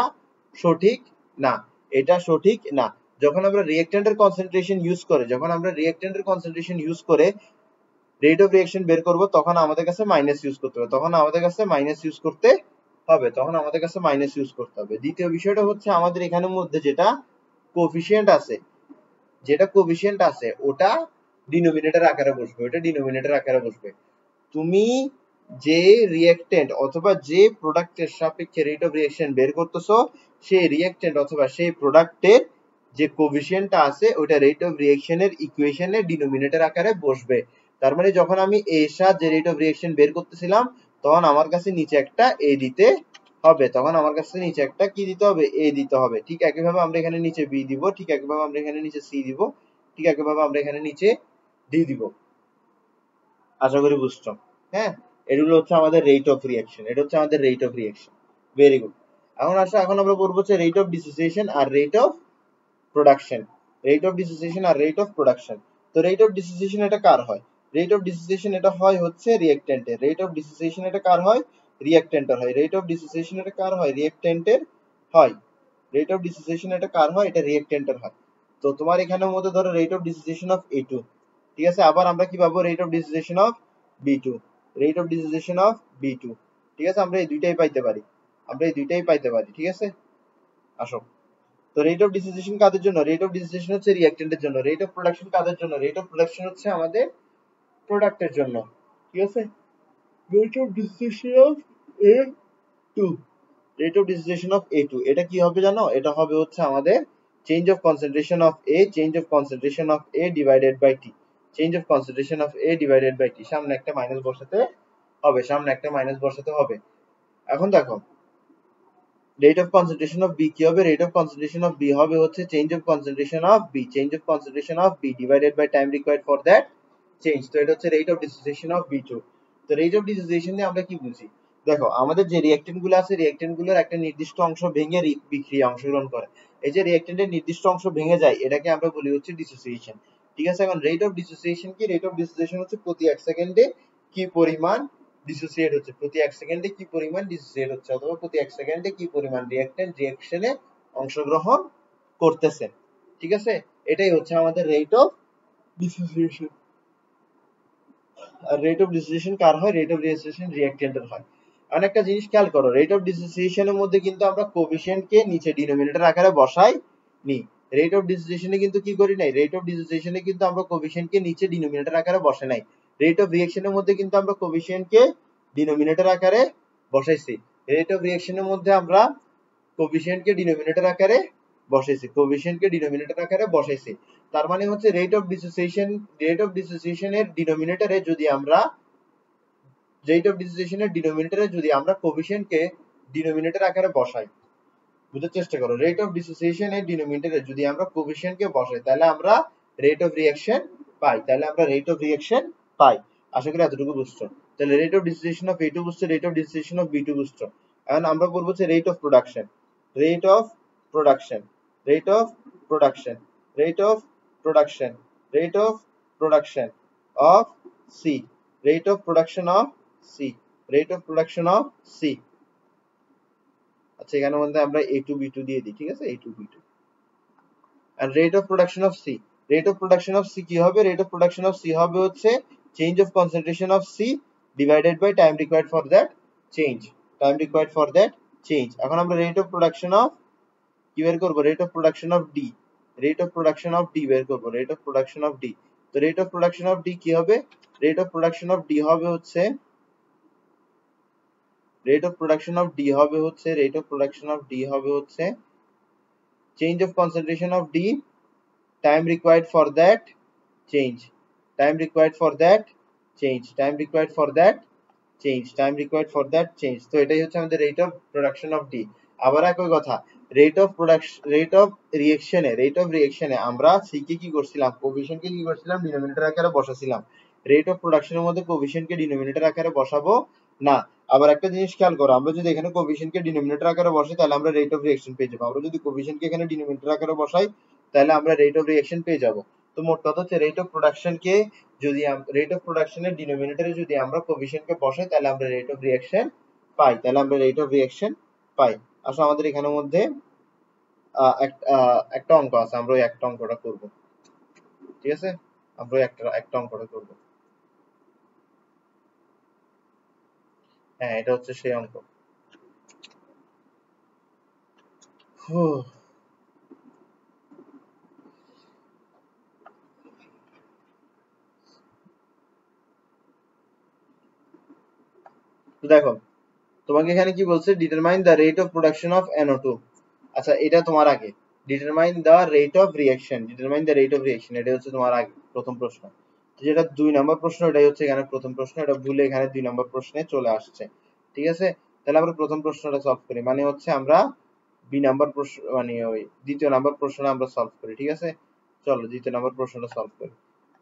সঠিক না, এটা সঠিক না। যখন আমরা রিঅ্যাকট্যান্টের কনসেন্ট্রেশন ইউজ করে রেট অফ রিঅ্যাকশন বের করব তখন আমাদের কাছে মাইনাস ইউজ করতে হবে, দ্বিতীয় বিষয়টা হচ্ছে আমাদের এখানের মধ্যে যেটা কোএফিশিয়েন্ট আছে ওটা ডিনোমিনেটর আকারে বসবে। তুমি যে রিঅ্যাকট্যান্ট অথবা যে প্রোডাক্টের সাপেক্ষে রেট অফ রিঅ্যাকশন বের করতেছো সেই রিঅ্যাকট্যান্ট অথবা সেই প্রোডাক্টের যে কোফিশিয়েন্টটা আছে ওটা রেট অফ রিঅ্যাকশনের ইকুয়েশনের ডিনোমিনেটর আকারে বসবে। তার মানে যখন আমি এ এর সাথে রেট অফ রিঅ্যাকশন বের করতেছিলাম তখন আমার কাছে নিচে একটা এ দিতে হবে, তখন আমার কাছে নিচে একটা কি দিতে হবে, এ দিতে হবে। ঠিক একইভাবে আমরা এখানে নিচে বি দিব, ঠিক একইভাবে আমরা এখানে নিচে সি দিব, ঠিক একইভাবে আমরা এখানে নিচে ডি দিব। আশা করি বুঝছো। হ্যাঁ, এগুলো হচ্ছে আমাদের রেট অফ রিঅ্যাকশন, এটা হচ্ছে আমাদের rate of reaction. Very good. এখন আমরা পড়বো হচ্ছে রেট অফ ডিসোসিয়েশন আর rate of production. Rate of dissociation আর রেট অফ প্রোডাকশন। তো রেট অফ ডিসোসিয়েশন এটা কার হয়? রেট অফ ডিসোসিয়েশন এটা হয় হচ্ছে রিঅ্যাকট্যান্টের। রেট অফ ডিসোসিয়েশন এটা কার হয়? রিঅ্যাকট্যান্টের হয়। রেট অফ ডিসোসিয়েশন এটা কার হয়? রিঅ্যাকট্যান্টের হয়। রেট অফ ডিসোসিয়েশন এটা কার হয়? এটা রিঅ্যাকট্যান্টের হয়। তো তোমার এখানের মধ্যে ধরো rate of dissociation of A2, ঠিক আছে। আবার আমরা কি পাবো? Rate of dissociation of B2, rate of dissociation of B2, ঠিক আছে। আমরা এই দুইটাই পাইতে পারি, আমরা এই দুইটাই পাইতে পারি, ঠিক আছে। আসো, তো রেট অফ ডিসোসিয়েশন কাদের জন্য? রেট অফ ডিসোসিয়েশন হচ্ছে রিঅ্যাকট্যান্টের জন্য। রেট অফ প্রোডাকশন কাদের জন্য? রেট অফ প্রোডাকশন হচ্ছে আমাদের প্রোডাক্টের জন্য, ঠিক আছে। Rate of dissociation of A2, rate of dissociation of A2 এটা কি হবে জানো? এটা হবে হচ্ছে আমাদের change of concentration of A, change of concentration of A divided by T, change of concentration of A divided by T। সামনে একটা মাইনাস বসাতে হবে, সামনে একটা মাইনাস বসাতে হবে। এখন দেখো rate of concentration of B কি হবে? Rate of concentration of B হবে হচ্ছে change of concentration of B, change of concentration of B divided by time required for that change. তো এটা হচ্ছে rate of dissociation of B two. তো rate of dissociation দিয়ে আমরা কি বুঝি? দেখো আমাদের যে রিঅ্যাকট্যান্ট গুলো আছে, রিঅ্যাকট্যান্ট গুলোর একটা নির্দিষ্ট অংশ ভেঙে বিক্রিয়া অংশগ্রহণ করে। এই যে রিঅ্যাকট্যান্টের নির্দিষ্ট অংশ ভেঙে যায় এটাকে আমরা বলি হচ্ছে ডিসোসিয়েশন, ঠিক আছে। এখন রেট অফ ডিসোসিয়েশন কি? রেট অফ ডিসোসিয়েশন হচ্ছে প্রতি 1 সেকেন্ডে কি পরিমাণ ডিসোসিয়েট হচ্ছে, প্রতি 1 সেকেন্ডে কি পরিমাণ ডিসোসিয়েট হচ্ছে, অথবা প্রতি 1 সেকেন্ডে কি পরিমাণ রিঅ্যাকট্যান্ট রিঅ্যাকশনে অংশগ্রহণ করতেছে, ঠিক আছে। এটাই হচ্ছে আমাদের রেট অফ ডিসোসিয়েশন। আর রেট অফ ডিসোসিয়েশন কার হয়? রেট অফ ডিসোসিয়েশন রিঅ্যাকট্যান্টের হয়। আর একটা জিনিস খেয়াল করো, রেট অফ ডিসোসিয়েশনের মধ্যে কিন্তু আমরা কোএফিসিয়েন্টকে নিচে ডিনোমিনেটর আকারে বসাই নি। রেট অফ ডিসোসিয়েশনে কিন্তু কি করি নাই? রেট অফ ডিসোসিয়েশনে কিন্তু আমরা কোএফিসিয়েন্টকে নিচে ডিনোমিনেটর আকারে বসাই নাই। রেট অফ রিঅ্যাকশনের মধ্যে কিন্তু আমরা কোএফিসিয়েন্টকে ডিনোমিনেটর আকারে বসাইছি। রেট অফ রিঅ্যাকশনের মধ্যে আমরা কোএফিসিয়েন্টকে ডিনোমিনেটর আকারে বসাইছি, কোএফিসিয়েন্টকে ডিনোমিনেটর আকারে বসাইছি। তার মানে হচ্ছে রেট অফ ডিসোসিয়েশনের ডিনোমিনেটরে যদি আমরা রেট অফ ডিসোসিয়েশনের ডিনোমিনেটরে যদি আমরা কোএফিসিয়েন্টকে ডিনোমিনেটর আকারে বসাই, বুঝার চেষ্টা করো, রেট অফ ডিসোসিয়েশনের ডিনোমিনেটরে যদি আমরা কোএফিসিয়েন্টকে বসাই তাহলে আমরা রেট অফ রিঅ্যাকশন পাই, তাহলে আমরা রেট অফ রিঅ্যাকশন পাই। আশা করি এতটুকু বুঝছো। তাহলে rate of dissociation of A2 বুঝছো, rate of dissociation of B2 বুঝছো। এখন আমরা বলবো হচ্ছে rate of production, rate of production, rate of production, rate of production, rate of production of C, rate of production of C, rate of production of C. আচ্ছা এখানের মধ্যে আমরা A2 B2 দিয়ে দিই, ঠিক আছে, A2 B2। and rate of production of C, rate of production of C কি হবে? rate of production of C হবে হচ্ছে change of concentration of C divided by time required for that change, time required for that change। এখন আমরা rate of production of কি বের করব? rate of production of D, rate of production of D বের করব, rate of production of D। তো rate of production of D কি হবে? rate of production of D হবে হচ্ছে rate of production of D হবে হচ্ছে rate of production of D হবে হচ্ছে change of concentration of D, time required for that change, time required for that change, time required for that change, time required for that change। তো এটাই হচ্ছে আমাদের rate of production of D. আবার একই কথা, rate of production, rate of রিঅ্যাকশনে আমরা C কে কি করছিলাম? কোএফিসিয়েন্টকে কি করছিলাম? ডিনোমিনেটর আকারে বসাছিলাম। রেট অফ প্রোডাকশনের মধ্যে কোএফিসিয়েন্টকে ডিনোমিনেটর আকারে বসাবো না। আবার একটা জিনিস খেয়াল করো, আমরা যদি এখানে কোএফিসিয়েন্টকে ডিনোমিনেটর আকারে বসাই তাহলে আমরা রেট অফ রিঅ্যাকশন পেয়ে যাবো। আমরা যদি কোএফিসিয়েন্টকে এখানে ডিনোমিনেটর আকারে বসাই তাহলে আমরা রেট অফ রিঅ্যাকশন পেয়ে যাবো। তো মোট কথা হচ্ছে রেট অফ প্রোডাকশনকে যদি রেট অফ প্রোডাকশনের ডিনোমিনেটরে যদি আমরা কোএফিসিয়েন্টকে বসাই তাহলে আমরা রেট অফ রিঅ্যাকশন পাই, তাহলে আমরা রেট অফ রিঅ্যাকশন পাই। আসলে আমাদের এখানের মধ্যে একটা অঙ্ক আছে, আমরা ওই একটা অঙ্কটা করব, ঠিক আছে, আমরা ওই একটা অঙ্কটা করব। হ্যাঁ এটা হচ্ছে সেই অঙ্ক। দেখো তোমাকে এখানে কি বলছে? Determine the rate of production of NO2। আচ্ছা এটা তোমার আগে determine the rate of reaction, determine the rate of reaction, এটা হচ্ছে তোমার আগে প্রথম প্রশ্ন। যেটা 2 নম্বর প্রশ্ন এটাই হচ্ছে এখানে প্রথম প্রশ্ন, এটা ভুলে এখানে 2 নম্বর প্রশ্নে চলে আসছে। ঠিক আছে, তাহলে আমরা প্রথম প্রশ্নটা সলভ করি, মানে হচ্ছে আমরা বি নাম্বার প্রশ্ন মানে ওই দ্বিতীয় নাম্বার প্রশ্নটা আমরা সলভ করি। ঠিক আছে, চলো দ্বিতীয় নাম্বার প্রশ্নটা সলভ করি।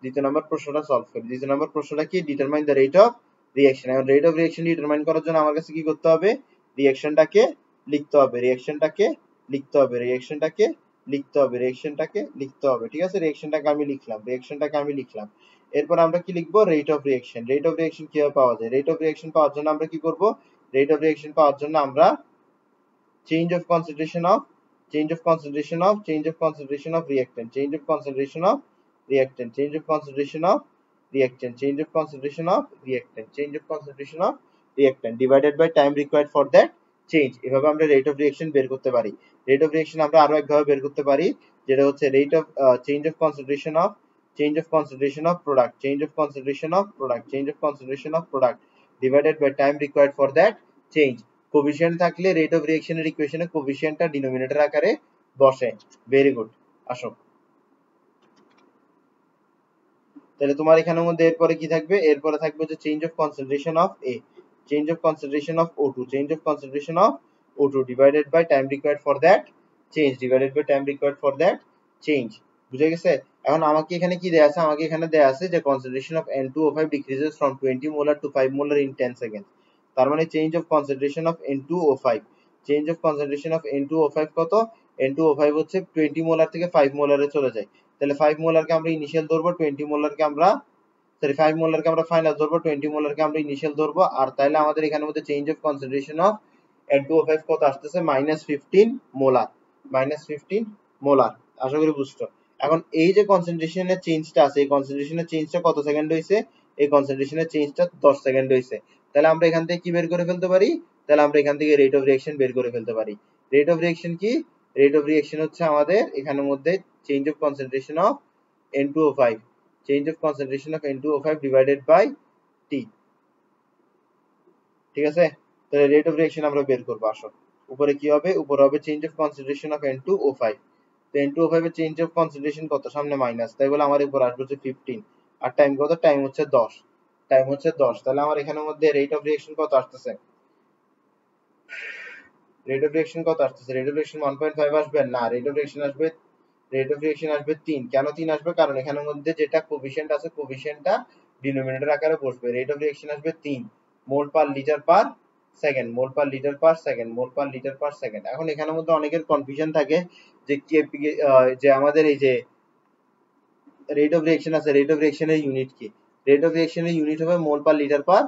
দ্বিতীয় নাম্বার প্রশ্নটা সলভ করি। দ্বিতীয় নাম্বার প্রশ্নটা কি? Determine the rate of reaction. এখন রেট অফ রিঅ্যাকশন ডিটারমাইন করার জন্য আমার কাছে কি করতে হবে? রিঅ্যাকশনটাকে লিখতে হবে, রিঅ্যাকশনটাকে লিখতে হবে, রিঅ্যাকশনটাকে লিখতে হবে, রিঅ্যাকশনটাকে লিখতে হবে। ঠিক আছে, রিঅ্যাকশনটাকে আমি লিখলাম, রিঅ্যাকশনটাকে আমি লিখলাম। এরপর আমরা কি লিখবো? Rate of reaction. Rate of reaction কিভাবে পাওয়া যায়? রেট অফ রিঅ্যাকশন পাওয়ার জন্য আমরা কি করব? রেট অফ রিঅ্যাকশন পাওয়ার জন্য আমরা change of concentration of change of concentration of change of concentration of reactant, change of concentration of reactant, change of concentration of reactant, change of concentration of reactant, change of concentration of reactant divided by time required for that change। এভাবে আমরা rate of reaction বের করতে পারি। Rate of reaction আমরা আরো একভাবে বের করতে পারি, যেটা হচ্ছে rate of change of concentration of product, change of concentration of product, change of concentration of product divided by time required for that change. Coefficient থাকলে রেট অফ রিঅ্যাকশনের ইকুয়েশনে কোফিশিয়েন্টটা ডিনোমিনেটর আকারে বসে। ভেরি গুড, আসো। তাহলে তোমার এখানের মধ্যে এরপরে কি থাকবে? এরপরে থাকবে যে change of concentration of A, change of concentration of O2, change of concentration of O2 divided by time required for that change, divided by time required for that change. বুঝে গেছে? এখন আমাকে এখানে কি দেয়া আছে? আমাকে এখানে দেয়া আছে যে concentration of N2O5 decreases from 20 molar to 5 molar in 10 seconds। তার মানে change of concentration of N2O5, change of concentration of N2O5 কত? N2O5 হচ্ছে 20 মোলার থেকে 5 মোলারে চলে যায়। তাহলে 5 মোলারকে আমরা ইনিশিয়াল ধরবো, 20 মোলারকে আমরা 5 মোলারকে আমরা ফাইনাল ধরবো, 20 মোলারকে আমরা ইনিশিয়াল ধরবো। আর তাহলে আমাদের এখানে মধ্যে change of concentration of N2O5 কত আসতেছে? -15 মোলার, -15 মোলার। আশা করি বুঝছো। এখন এই যে কনসেন্ট্রেশনের চেঞ্জটা আছে, এই কনসেন্ট্রেশনের চেঞ্জটা কত সেকেন্ড হইছে? এই কনসেন্ট্রেশনের চেঞ্জটা 10 সেকেন্ড হইছে। তাহলে আমরা এখান থেকে কি বের করে ফেলতে পারি? তাহলে আমরা এখান থেকে রেট অফ রিঅ্যাকশন বের করে ফেলতে পারি। রেট অফ রিঅ্যাকশন কি? রেট অফ রিঅ্যাকশন হচ্ছে আমাদের এখানের মধ্যে change of concentration of N2O5, change of concentration of N2O5 divided by T। ঠিক আছে, তাহলে রেট অফ রিঅ্যাকশন আমরা বের করবো। আসো, উপরে কি হবে? উপরে হবে change of concentration of N2O5। তো N2O5 এর চেঞ্জ অফ কনসেন্ট্রেশন কত? সামনে মাইনাস, তাই বলে আমার উপর আসবে হচ্ছে 15। আর টাইম কত? টাইম হচ্ছে 10, টাইম হচ্ছে 10। তাহলে আমার এখানের মধ্যে রেট অফ রিঅ্যাকশন কত আসতেছে? রেট অফ রিঅ্যাকশন কত আসতেছে? রেট অফ রিঅ্যাকশন 1.5 আসবে না, রেট অফ রিঅ্যাকশন আসবে, রেট অফ রিঅ্যাকশন আসবে 3। কেন 3 আসবে? কারণ এখানের মধ্যে যেটা কোফিশিয়েন্ট আছে, কোফিশিয়েন্টটা ডিনোমিনেটর আকারে বসবে। রেট অফ রিঅ্যাকশন আসবে 3 মোল per litre per second, mole per litre per second, mole per litre per second. এখন এখানের মধ্যে অনেকের কনফিউশন থাকে যে যে আমাদের এই যে রেট অফ রিঅ্যাকশন আছে, রেট অফ রিঅ্যাকশনের ইউনিট কি? রেট অফ রিঅ্যাকশনের ইউনিট হবে mole per litre per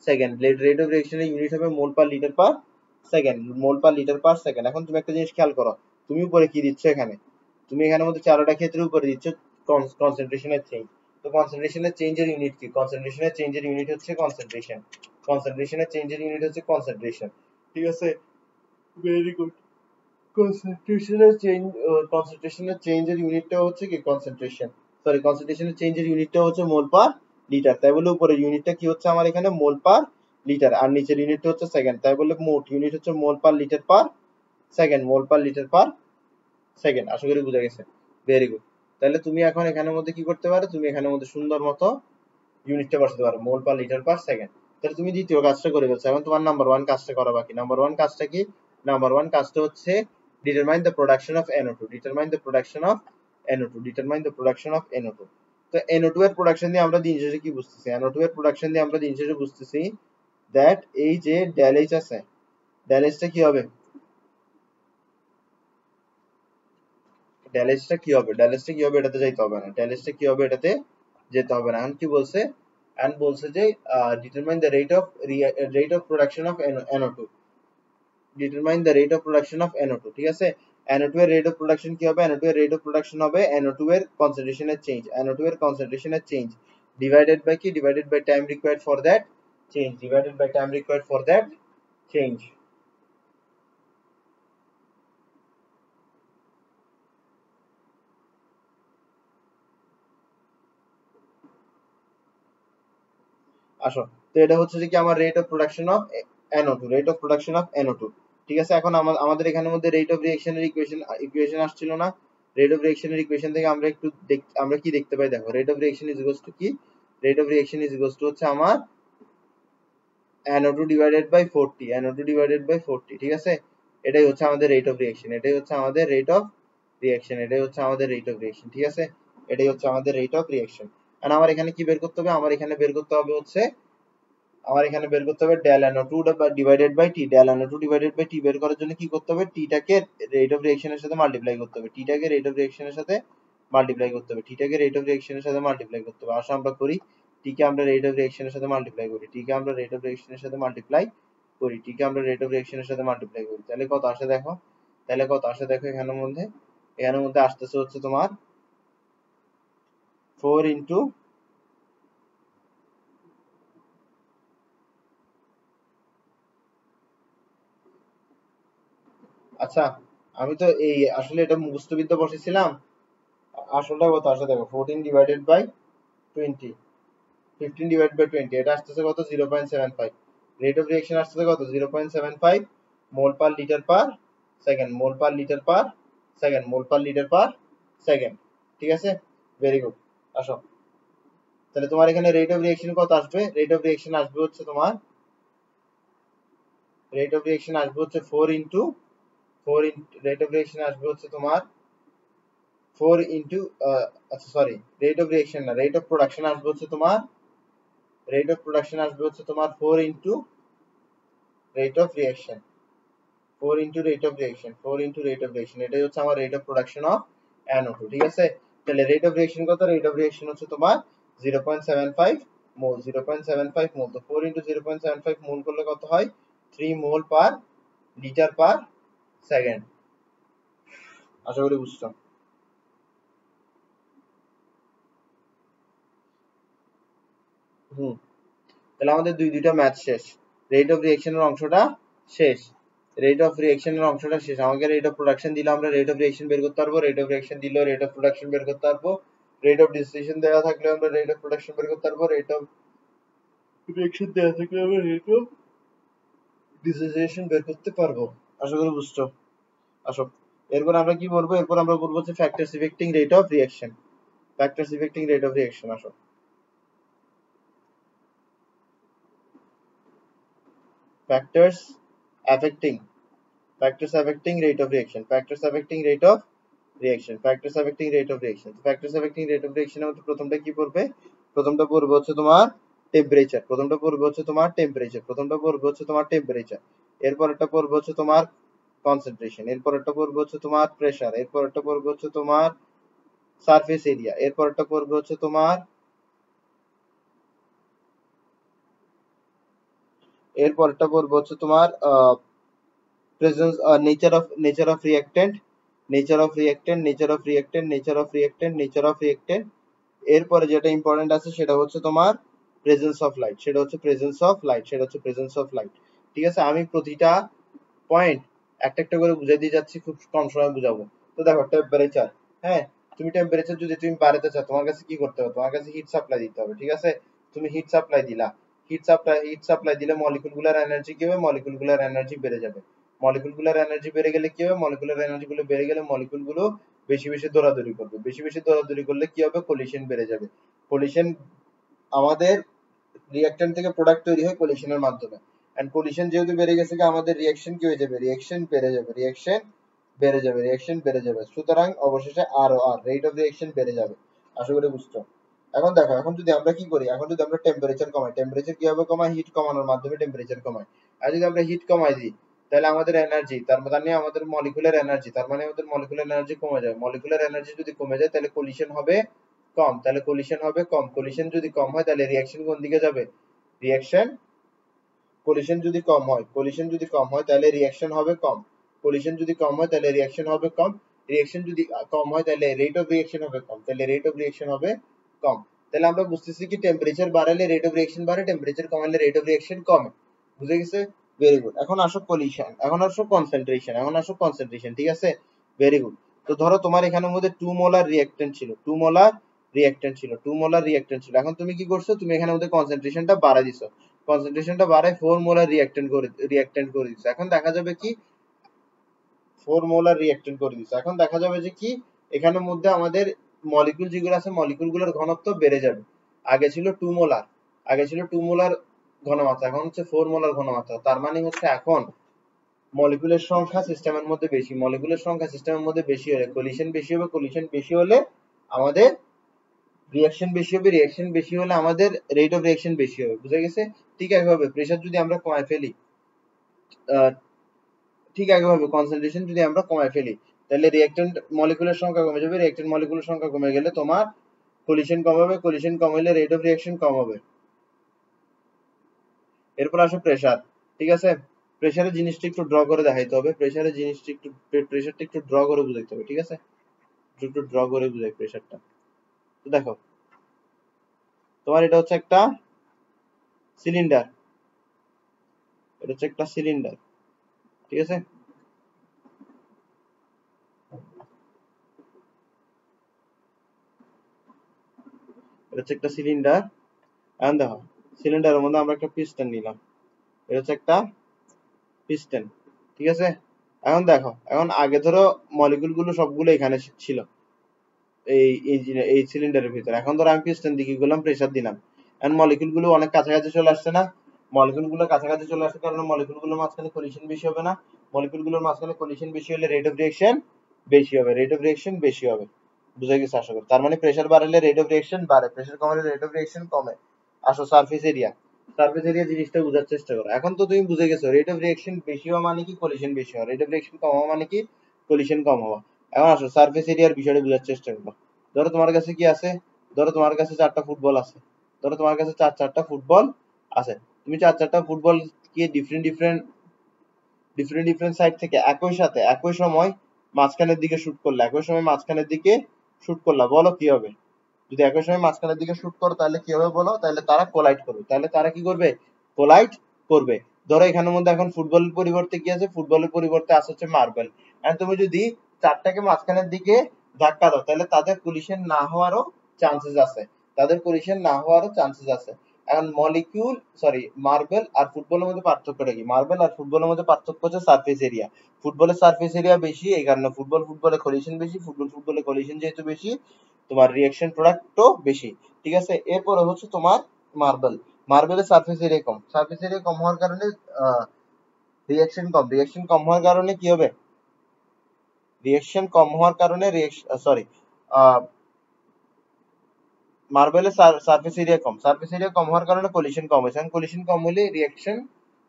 second. Rate of রিঅ্যাকশনের ইউনিট হবে mole per litre per second, mole per litre per second. এখন তুমি একটা জিনিস খেয়াল করো, তুমি উপরে কি দিচ্ছ এখানে? তুমি এখানের মধ্যে চারোটা ক্ষেত্রে উপরে দিচ্ছ কনসেন্ট্রেশনের চেঞ্জ। তো কনসেন্ট্রেশনের চেঞ্জের ইউনিট কি? কনসেন্ট্রেশনের চেঞ্জের ইউনিট হচ্ছে কনসেন্ট্রেশন, কনসেন্ট্রেশনের চেঞ্জের ইউনিট হচ্ছে কনসেন্ট্রেশন। ঠিক আছে, ভেরি গুড। কনসেন্ট্রেশনের চেঞ্জের ইউনিটটা হচ্ছে কি? কনসেন্ট্রেশন, সরি কনসেন্ট্রেশনের চেঞ্জের ইউনিটটা হচ্ছে মোল পার লিটার, তাই বলে উপরে ইউনিটটা কি হচ্ছে আমার এখানে? মোল পার লিটার। আর নিচের ইউনিটটা হচ্ছে সেকেন্ড, তাই বলে মোট ইউনিট হচ্ছে মোল per litre per second, mole per litre per second. আশা করি বুঝা গেছে। Very good. তাহলে তুমি এখন এখানের মধ্যে কি করতে পারো? তুমি এখানের মধ্যে সুন্দর মতো ইউনিটটা বসাতে পারো, মোল পার লিটার পার সেকেন্ড। তাহলে তুমি দ্বিতীয় কাজটা করে ফেলছো। এখন তোমার নাম্বার ওয়ান কাজটা করা বাকি। নাম্বার ওয়ান কাজটা কি? নাম্বার ওয়ান কাজটা হচ্ছে determine the production of NO2, determine the production of NO2, determine the production of NO2। তো NO2 এর প্রোডাকশন দিয়ে আমরা দিন শেষে কি বুঝতেছি? NO2 এর প্রোডাকশন দিয়ে আমরা দিন শেষে বুঝতেছি দ্যাট এই যে ডেল এইচ আছে, ডেল এইচটা কি হবে? ডেল এইচটা কি হবে? ডেল এইচটা কি হবে? এটাতে যাইতে হবে না। ডেল এইচটা কি হবে? এটাতে যেতে হবে না। এখন কি বলছে? and বলছে যে determine the rate of production of NO2, determine the rate of production of NO2। ঠিক আছে, NO2 এর rate of production কি হবে? NO2 এর rate of production হবে NO2 এর concentration এর change, NO2 এর concentration এর change divided by কি? divided by time required for that change, divided by time required for that change। আসো, তো এটা হচ্ছে যে কি আমার rate of production of NO2, rate of production of NO2। ঠিক আছে, এখন আমাদের এখানের মধ্যে রেট অফ রিঅ্যাকশনের ইকুয়েশন আসছিল না? রেট অফ রিঅ্যাকশনের ইকুয়েশন থেকে আমরা একটু আমরা কি দেখতে পাই দেখো, rate of reaction is equals to কি, rate of reaction is equals to হচ্ছে আমার NO2 divided by 40, NO2 divided by 40, ঠিক আছে, এটাই হচ্ছে আমাদের রেট অফ রিঅ্যাকশন, এটাই হচ্ছে আমাদের রেট অফ রিঅ্যাকশন, এটাই হচ্ছে আমাদের রেট অফ রিঅ্যাকশন, ঠিক আছে, এটাই হচ্ছে আমাদের রেট অফ রিঅ্যাকশন। আর আমার এখানে কি বের করতে হবে, আমার এখানে বের করতে হবে হচ্ছে, আমার এখানে বের করতে হবে del NO2 divided by T, del NO2 divided by T বের করার জন্য কি করতে হবে, টিটাকে রেট অফ রিঅ্যাকশনের সাথে মাল্টিপ্লাই করতে হবে, টিটাকে রেট অফ রিঅ্যাকশনের সাথে মাল্টিপ্লাই করতে হবে, টিটাকে রেট অফ রিঅ্যাকশনের সাথে মাল্টিপ্লাই করতে হবে। আসো আমরা করি, টিকে আমরা রেট অফ রিঅ্যাকশনের সাথে মাল্টিপ্লাই করি, টিকে আমরা রেট অফ রিঅ্যাকশনের সাথে মাল্টিপ্লাই করি, টিকে আমরা রেট অফ রিঅ্যাকশনের সাথে মাল্টিপ্লাই করি, তাহলে কত আসে দেখো, তাহলে কত আসে দেখো, এখানের মধ্যে আসতেছে হচ্ছে তোমার 4 ইন্টু, আচ্ছা আমি তো এই আসলে এটা মুখস্থ বিদ্যা বসেছিলাম, আসলটা কত আসে দেখো, 14 ডিভাইডেড বাই 20, 15 ডিভাইডেড বাই 20, এটা আসতেছে কত, 0.75, রেট অফ রিঅ্যাকশন আসতেছে কত, 0.75 মোল per litre per second, mole per litre per second, mole per litre per second, ঠিক আছে, ভেরি গুড। আসো, তাহলে তোমার এখানে রেট অফ রিঅ্যাকশন কত আসবে, রেট অফ রিঅ্যাকশন আসবে হচ্ছে তোমার, রেট অফ রিঅ্যাকশন আসবে হচ্ছে 4 ইন্টু 4, রেট অফ রিঅ্যাকশন আসবে হচ্ছে তোমার 4 ইন্টু, আচ্ছা সরি, রেট অফ রিঅ্যাকশন না, রেট অফ প্রোডাকশন আসবে হচ্ছে তোমার, রেট অফ প্রোডাকশন আসবে হচ্ছে তোমার 4 into rate of reaction, 4 into rate of reaction, 4 into rate of reaction, এটাই হচ্ছে আমার rate of production of NO2, ঠিক আছে। তাহলে রেট অফ রিঅ্যাকশন কত, রেট অফ রিঅ্যাকশন হচ্ছে তোমার 0.75 মোল, 0.75 মোল, তো 4 ইন্টু 0.75 মোল করলে কত হয়, 3 মোল পার লিটার পার সেকেন্ড। আশা করি বুঝছো। হুম, তাহলে আমাদের দুইটা ম্যাচ শেষ, রেট অফ রিঅ্যাকশনের অংশটা শেষ, রেট অফ রিঅ্যাকশনের অংশটা শেষ, আমাকে রেট অফ প্রোডাকশন দিলে আমরা রেট অফ রিঅ্যাকশন বের করতে পারবো, রেট অফ রিঅ্যাকশন দিলেও রেট অফ প্রোডাকশন বের করতে পারবো, রেট অফ ডিসিশন দেওয়া থাকলে আমরা রেট অফ প্রোডাকশন বের করতে পারবো, রেট অফ রিঅ্যাকশন দেওয়া থাকলে আমরা রেট অফ ডিসোসিয়েশন বের করতে পারবো। আশা করি বুঝছো। আসো, এরপর আমরা কি বলবো, এরপর আমরা বলবো যে factors effecting rate of reaction, factors effecting rate of reaction. আসো, factors affecting, factors affecting rate of reaction, factors affecting rate of reaction, factors affecting rate of reaction, factors affecting rate of reaction এর মধ্যে প্রথমটা কি পড়বে, প্রথমটা পড়বে হচ্ছে তোমার টেম্পারেচার, প্রথমটা পড়বে হচ্ছে তোমার টেম্পারেচার, প্রথমটা পড়বে হচ্ছে তোমার টেম্পারেচার, এরপরটা পড়বে হচ্ছে তোমার কনসেন্ট্রেশন, এরপরটা পড়বে হচ্ছে তোমার প্রেসার, এরপরটা পড়বে হচ্ছে তোমার সারফেস এরিয়া, এরপরটা পড়বে হচ্ছে তোমার, এরপরটা পড়বে হচ্ছে তোমার presence, nature of reactant, nature of reactant, nature of reactant, nature of reactant, nature of reactant, এরপরে যেটা ইম্পর্টেন্ট আছে সেটা হচ্ছে তোমার প্রেজেন্স অফ লাইট, সেটা হচ্ছে প্রেজেন্স অফ লাইট, সেটা হচ্ছে প্রেজেন্স অফ লাইট, ঠিক আছে। আমি প্রতিটা পয়েন্ট একটা একটা করে বুঝাই দিয়ে যাচ্ছি, খুব কম সময় বুঝাবো। তো দেখো টেম্পারেচার, হ্যাঁ, তুমি টেম্পারেচার যদি তুমি বাড়াতে চাও, তোমার কাছে কি করতে হবে, তোমার কাছে হিট সাপ্লাই দিতে হবে, ঠিক আছে, তুমি হিট সাপ্লাই দিলা, হিট সাপ্লাই দিলে মলিকুলগুলার এনার্জি কি হবে, মলিকুলগুলার এনার্জি বেড়ে যাবে, মলিকুলগুলার এনার্জি বেড়ে গেলে কি হবে, মলিকুলার এনার্জি গুলো বেড়ে গেলে মলিকুলগুলো বেশি বেশি দৌড়াদৌড়ি করবে, বেশি বেশি দৌড়াদৌড়ি করলে কি হবে, কোলিশন বেড়ে যাবে, কোলিশন, আমাদের রিঅ্যাকট্যান্ট থেকে প্রোডাক্ট তৈরি হয় কোলিশনের মাধ্যমে, এন্ড কোলিশন যেহেতু বেড়ে গেছে, আমাদের রিঅ্যাকশন কি হয়ে যাবে, রিঅ্যাকশন বেড়ে যাবে, রিঅ্যাকশন বেড়ে যাবে, রিঅ্যাকশন বেড়ে যাবে, সুতরাং অবশেষে আর রেট অফ রিঅ্যাকশন বেড়ে যাবে। আশা করি বুঝছো। এখন দেখো, এখন যদি আমরা কি করি, এখন যদি আমরা টেম্পারেচার কমাই, টেম্পারেচার কিভাবে কমাই, হিট কমানোর মাধ্যমে টেম্পারেচার কমাই, আর যদি আমরা হিট কমাই দিই, তাহলে আমাদের এনার্জি, তার মানে আমাদের মলিকুলার এনার্জি, তার মানে আমাদের মলিকুলার এনার্জি কমে যাবে, মলিকুলার এনার্জি যদি কমে যায় তাহলে কোলিশন হবে কম, তাহলে কোলিশন হবে কম, কোলিশন যদি কম হয় তাহলে রিঅ্যাকশন কোন দিকে যাবে, রিঅ্যাকশন, কোলিশন যদি কম হয়, কোলিশন যদি কম হয় তাহলে রিঅ্যাকশন হবে কম, কোলিশন যদি কম হয় তাহলে রিঅ্যাকশন হবে কম, রিঅ্যাকশন যদি কম হয় তাহলে রেট অফ রিঅ্যাকশন হবে কম, তাহলে রেট অফ রিঅ্যাকশন হবে কম। তাহলে আমরা বুঝতেছি কি টেম্পারেচার বাড়ালে রেট অফ রিঅ্যাকশন বাড়ে, টেম্পারেচার কমালে রেট অফ রিঅ্যাকশন কমে, বুঝে গেছে, ভেরি গুড। এখন আসো কোলিশন, এখন আসো কনসেন্ট্রেশন, এখন আসো কনসেন্ট্রেশন, ঠিক আছে, ভেরি গুড। তো ধরো তোমার এখানের মধ্যে 2 মোলার রিঅ্যাকট্যান্ট ছিল, 2 মোলার রিঅ্যাকট্যান্ট ছিল, 2 মোলার রিঅ্যাকট্যান্ট ছিল, এখন তুমি কি করছো, তুমি এখানের মধ্যে কনসেন্ট্রেশনটা বাড়াই দিছো, কনসেন্ট্রেশনটা বাড়ায় 4 মোলার রিঅ্যাকট্যান্ট করে দিচ্ছে, এখন দেখা যাবে কি 4 মোলার রিঅ্যাকটেন্ট করে দিছো। এখন দেখা যাবে যে কি এখানের মধ্যে আমাদের মলিকিউল যেগুলো আছে মলিকিউলগুলোর ঘনত্ব বেড়ে যাবে। আগে ছিল 2 মোলার, আগে ছিল 2 মোলার ঘনমাত্রা, এখন হচ্ছে 4 মোলার ঘনমাত্রা। তার মানে হচ্ছে এখন মলিকুলের সংখ্যা সিস্টেমের মধ্যে বেশি, মলিকুলের সংখ্যা সিস্টেমের মধ্যে বেশি হলে কলিশন বেশি হবে, কলিশন বেশি হলে আমাদের রিঅ্যাকশন বেশি হবে, রিঅ্যাকশন বেশি হলে আমাদের রেট অফ রিঅ্যাকশন বেশি হবে। বুঝা গেছে? ঠিক একইভাবে প্রেসার যদি আমরা কমায় ফেলি, ঠিক একইভাবে কনসেন্ট্রেশন যদি আমরা কমায় ফেলি, তাহলে রিঅ্যাকট্যান্ট মলিকুলের সংখ্যা কমে যাবে, রিঅ্যাকট্যান্ট মলিকুলের সংখ্যা কমে গেলে তোমার কলিশন কম হবে, কলিশন কম হলে রেট অফ রিঅ্যাকশন কম হবে। এরপর আসো প্রেসার। ঠিক আছে, প্রেসারের জিনিসটা একটু ড্র করে দেখাইতে হবে, প্রেসারের জিনিসটা একটু, প্রেসারটা একটু ড্র করে বুঝাইতে হবে। ঠিক আছে, একটু ড্র করে বুঝাই প্রেসারটা। তো দেখো তোমার এটা হচ্ছে একটা সিলিন্ডার, এটা হচ্ছে একটা সিলিন্ডার। ঠিক আছে, এটা হচ্ছে একটা সিলিন্ডার। এখন দেখো সিলিন্ডারের মধ্যে আমরা একটা পিস্টন নিলাম, এটা হচ্ছে একটা পিস্টন। ঠিক আছে, এখন দেখো, এখন আগে ধরো মলিকুল গুলো সবগুলো এখানে ছিল এই সিলিন্ডারের ভিতরে। এখন ধরো আমি পিস্টন দিয়ে কি করলাম, প্রেসার দিলাম, এখন মলিকুল গুলো অনেক কাছাকাছি চলে আসছে না? মলিকুল গুলো কাছাকাছি চলে আসার কারণে মলিকুল গুলোর মাঝখানে কলিশন বেশি হবে না? মলিকুল গুলোর মাঝখানে কলিশন বেশি হলে রেট অফ রিঅ্যাকশন বেশি হবে, রেট অফ রিঅ্যাকশন বেশি হবে। বুঝে গেছে আশা করি? তার মানে প্রেসার বাড়ালে রেট অফ রিঅ্যাকশন বাড়ে, প্রেসার কমালে রেট অফ রিঅ্যাকশন কমে। আসো সারফেস এরিয়া, সারফেস এরিয়া জিনিসটা বোঝার চেষ্টা করো। এখন তো তুমি বুঝে গেছো রেট অফ রিঅ্যাকশন বেশি হওয়া মানে কি কলিশন বেশি হওয়া, রেট অফ রিঅ্যাকশন কম হওয়া মানে কি কলিশন কম হওয়া। এখন আসো সারফেস এরিয়ার বিষয়টা বোঝার চেষ্টা করো। ধরো তোমার কাছে কি আছে, ধরো তোমার কাছে 4টা ফুটবল আছে, ধরো তোমার কাছে চারটা ফুটবল আছে। তুমি চারটা ফুটবল কি different different different different side থেকে একই সাথে একই সময় মাঝখানের দিকে শুট করলে, একই সময় মাঝখানের দিকে শুট করলা, বলো কি হবে? যদি একই সময় মাঝখানের দিকে শুট করো তাহলে কি হবে বলো? তাহলে তারা কোলাইড করবে, তাহলে তারা কি করবে? কোলাইড করবে। ধরো এখানের মধ্যে এখন ফুটবলের পরিবর্তে কি আছে? ফুটবলের পরিবর্তে আছে হচ্ছে মার্বেল। আর তুমি যদি চারটাকে মাঝখানের দিকে ধাক্কা দাও তাহলে তাদের কোলিশন না হওয়ারও চান্সেস আছে, তাদের কোলিশন না হওয়ারও চান্সেস আছে। এখন মলিকিউল সরি মার্বেল আর ফুটবলের মধ্যে পার্থক্যটা কি? মার্বেল আর ফুটবলের মধ্যে পার্থক্য হচ্ছে সারফেস এরিয়া। ফুটবলের সারফেস এরিয়া বেশি, এই কারণে ফুটবলে কলিশন বেশি, ফুটবলে কলিশন যেহেতু বেশি তোমার রিঅ্যাকশন প্রোডাক্টও বেশি। ঠিক আছে, এরপরে হচ্ছে তোমার মার্বেল, মার্বেলের সারফেস এরিয়া কম, সারফেস এরিয়া কম হওয়ার কারণে রিঅ্যাকশন কম, রিঅ্যাকশন কম হওয়ার কারণে কি হবে? রিঅ্যাকশন কম হওয়ার কারণে সরি মার্বেলের সারফেস এরিয়া কম, সারফেস এরিয়া কম হওয়ার কারণে কলিশন কম হয়েছে। কলিশন কম হলে রিঅ্যাকশন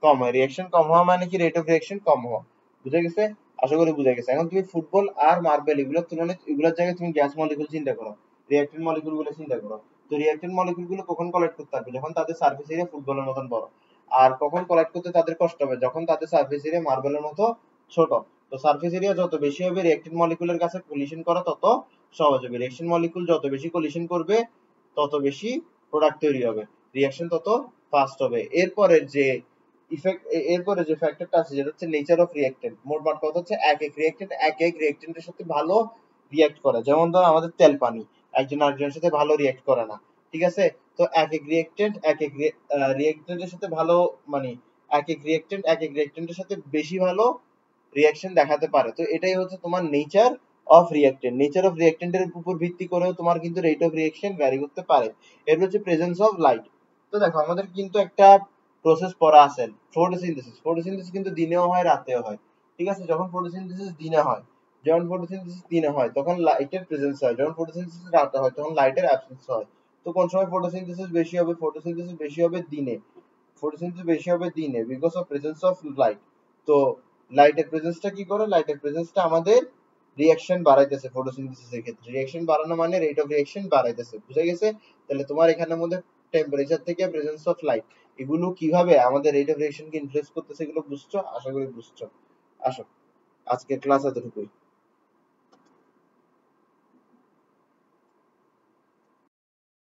কম হয়, রিঅ্যাকশন কম হওয়া মানে কি রেট অফ রিঅ্যাকশন কম হওয়া। বুঝে গেছে? আশা করি বুঝে গেছে। এখন তুমি ফুটবল আর মার্বেল এগুলোর তুলনায় এগুলোর জায়গায় তুমি গ্যাস মলিকুল চিন্তা করো, রিঅ্যাক্টেন্ট মলিকুল গুলো চিন্তা করো। তো রিঅ্যাক্টেন্ট মলিকুল গুলো কখন কলেক্ট করতে পারবে? যখন তাদের সারফেস এরিয়া ফুটবলের মতন বড়। আর কখন কলেক্ট করতে তাদের কষ্ট হবে? যখন তাদের সারফেস এরিয়া মার্বেলের মতো ছোট। তো সারফেস এরিয়া যত বেশি হবে রিঅ্যাক্টেন্ট মলিকুলের কাছে কলিশন করা তত সহজ হবে, রিঅ্যাকশন মলিকুল যত বেশি কলিশন করবে তত বেশি প্রোডাক্ট তৈরি হবে, রিঅ্যাকশন তত ফাস্ট হবে। এরপরে যে ইফেক্ট, এরপরে যে ফ্যাক্টরটা আছে যেটা হচ্ছে নেচার অফ রিঅ্যাক্টেন্ট। মোটমাট কথা হচ্ছে এক এক রিঅ্যাক্টেন্ট এক এক রিঅ্যাক্টেন্টের সাথে ভালো রিঅ্যাক্ট করে। যেমন ধরো আমাদের তেল পানি একজন আরেকজনের সাথে ভালো রিঅ্যাক্ট করে না। ঠিক আছে, তো এক এক রিঅ্যাক্টেন্ট এক এক রিঅ্যাক্টেন্টের সাথে ভালো মানে এক এক রিঅ্যাক্টেন্টের সাথে বেশি ভালো রিঅ্যাকশন দেখাতে পারে। তো এটাই হচ্ছে তোমার নেচার অফ রিঅ্যাক্টেন্ট। নেচার অফ রিঅ্যাক্টেন্টের উপর ভিত্তি করেও তোমার কিন্তু রেট অফ রিঅ্যাকশন ভ্যারি করতে পারে। এরপর হচ্ছে প্রেজেন্স অফ লাইট। তো দেখো আমাদের কিন্তু একটা প্রসেস পড়া আছে ফটোসিনথেসিস, ফটোসিনথেসিস কিন্তু দিনেও হয় রাতেও হয়। ঠিক আছে, যখন ফটোসিনথেসিস দিনে হয়, যখন ফটোসিনথেসিস দিনে হয় তখন লাইটের প্রেজেন্স হয়, যখন ফটোসিনথেসিস রাতে হয় তখন লাইটের অ্যাবসেন্স হয়। তো কোন সময় ফটোসিনথেসিস বেশি হবে? ফটোসিনথেসিস বেশি হবে দিনে, ফটোসিনথেসিস বেশি হবে দিনে because of presence of light. তো লাইটের প্রেজেন্সটা কি করে? লাইটের প্রেজেন্সটা আমাদের রিঅ্যাকশন বাড়াইতেছে, ফটোসিনথেসিসের ক্ষেত্রে রিঅ্যাকশন বাড়ানো মানে রেট অফ রিঅ্যাকশন বাড়াইতেছে। বুঝে গেছে? তাহলে তোমার এখানের মধ্যে টেম্পারেচার থেকে প্রেজেন্স অফ লাইট এগুলো কিভাবে আমাদের রেট অফ রিঅ্যাকশনকে ইনফ্লুয়েন্স করতেছে এগুলো বুঝছো? আশা করি বুঝছো। আসো, আজকের ক্লাস এতটুকুই।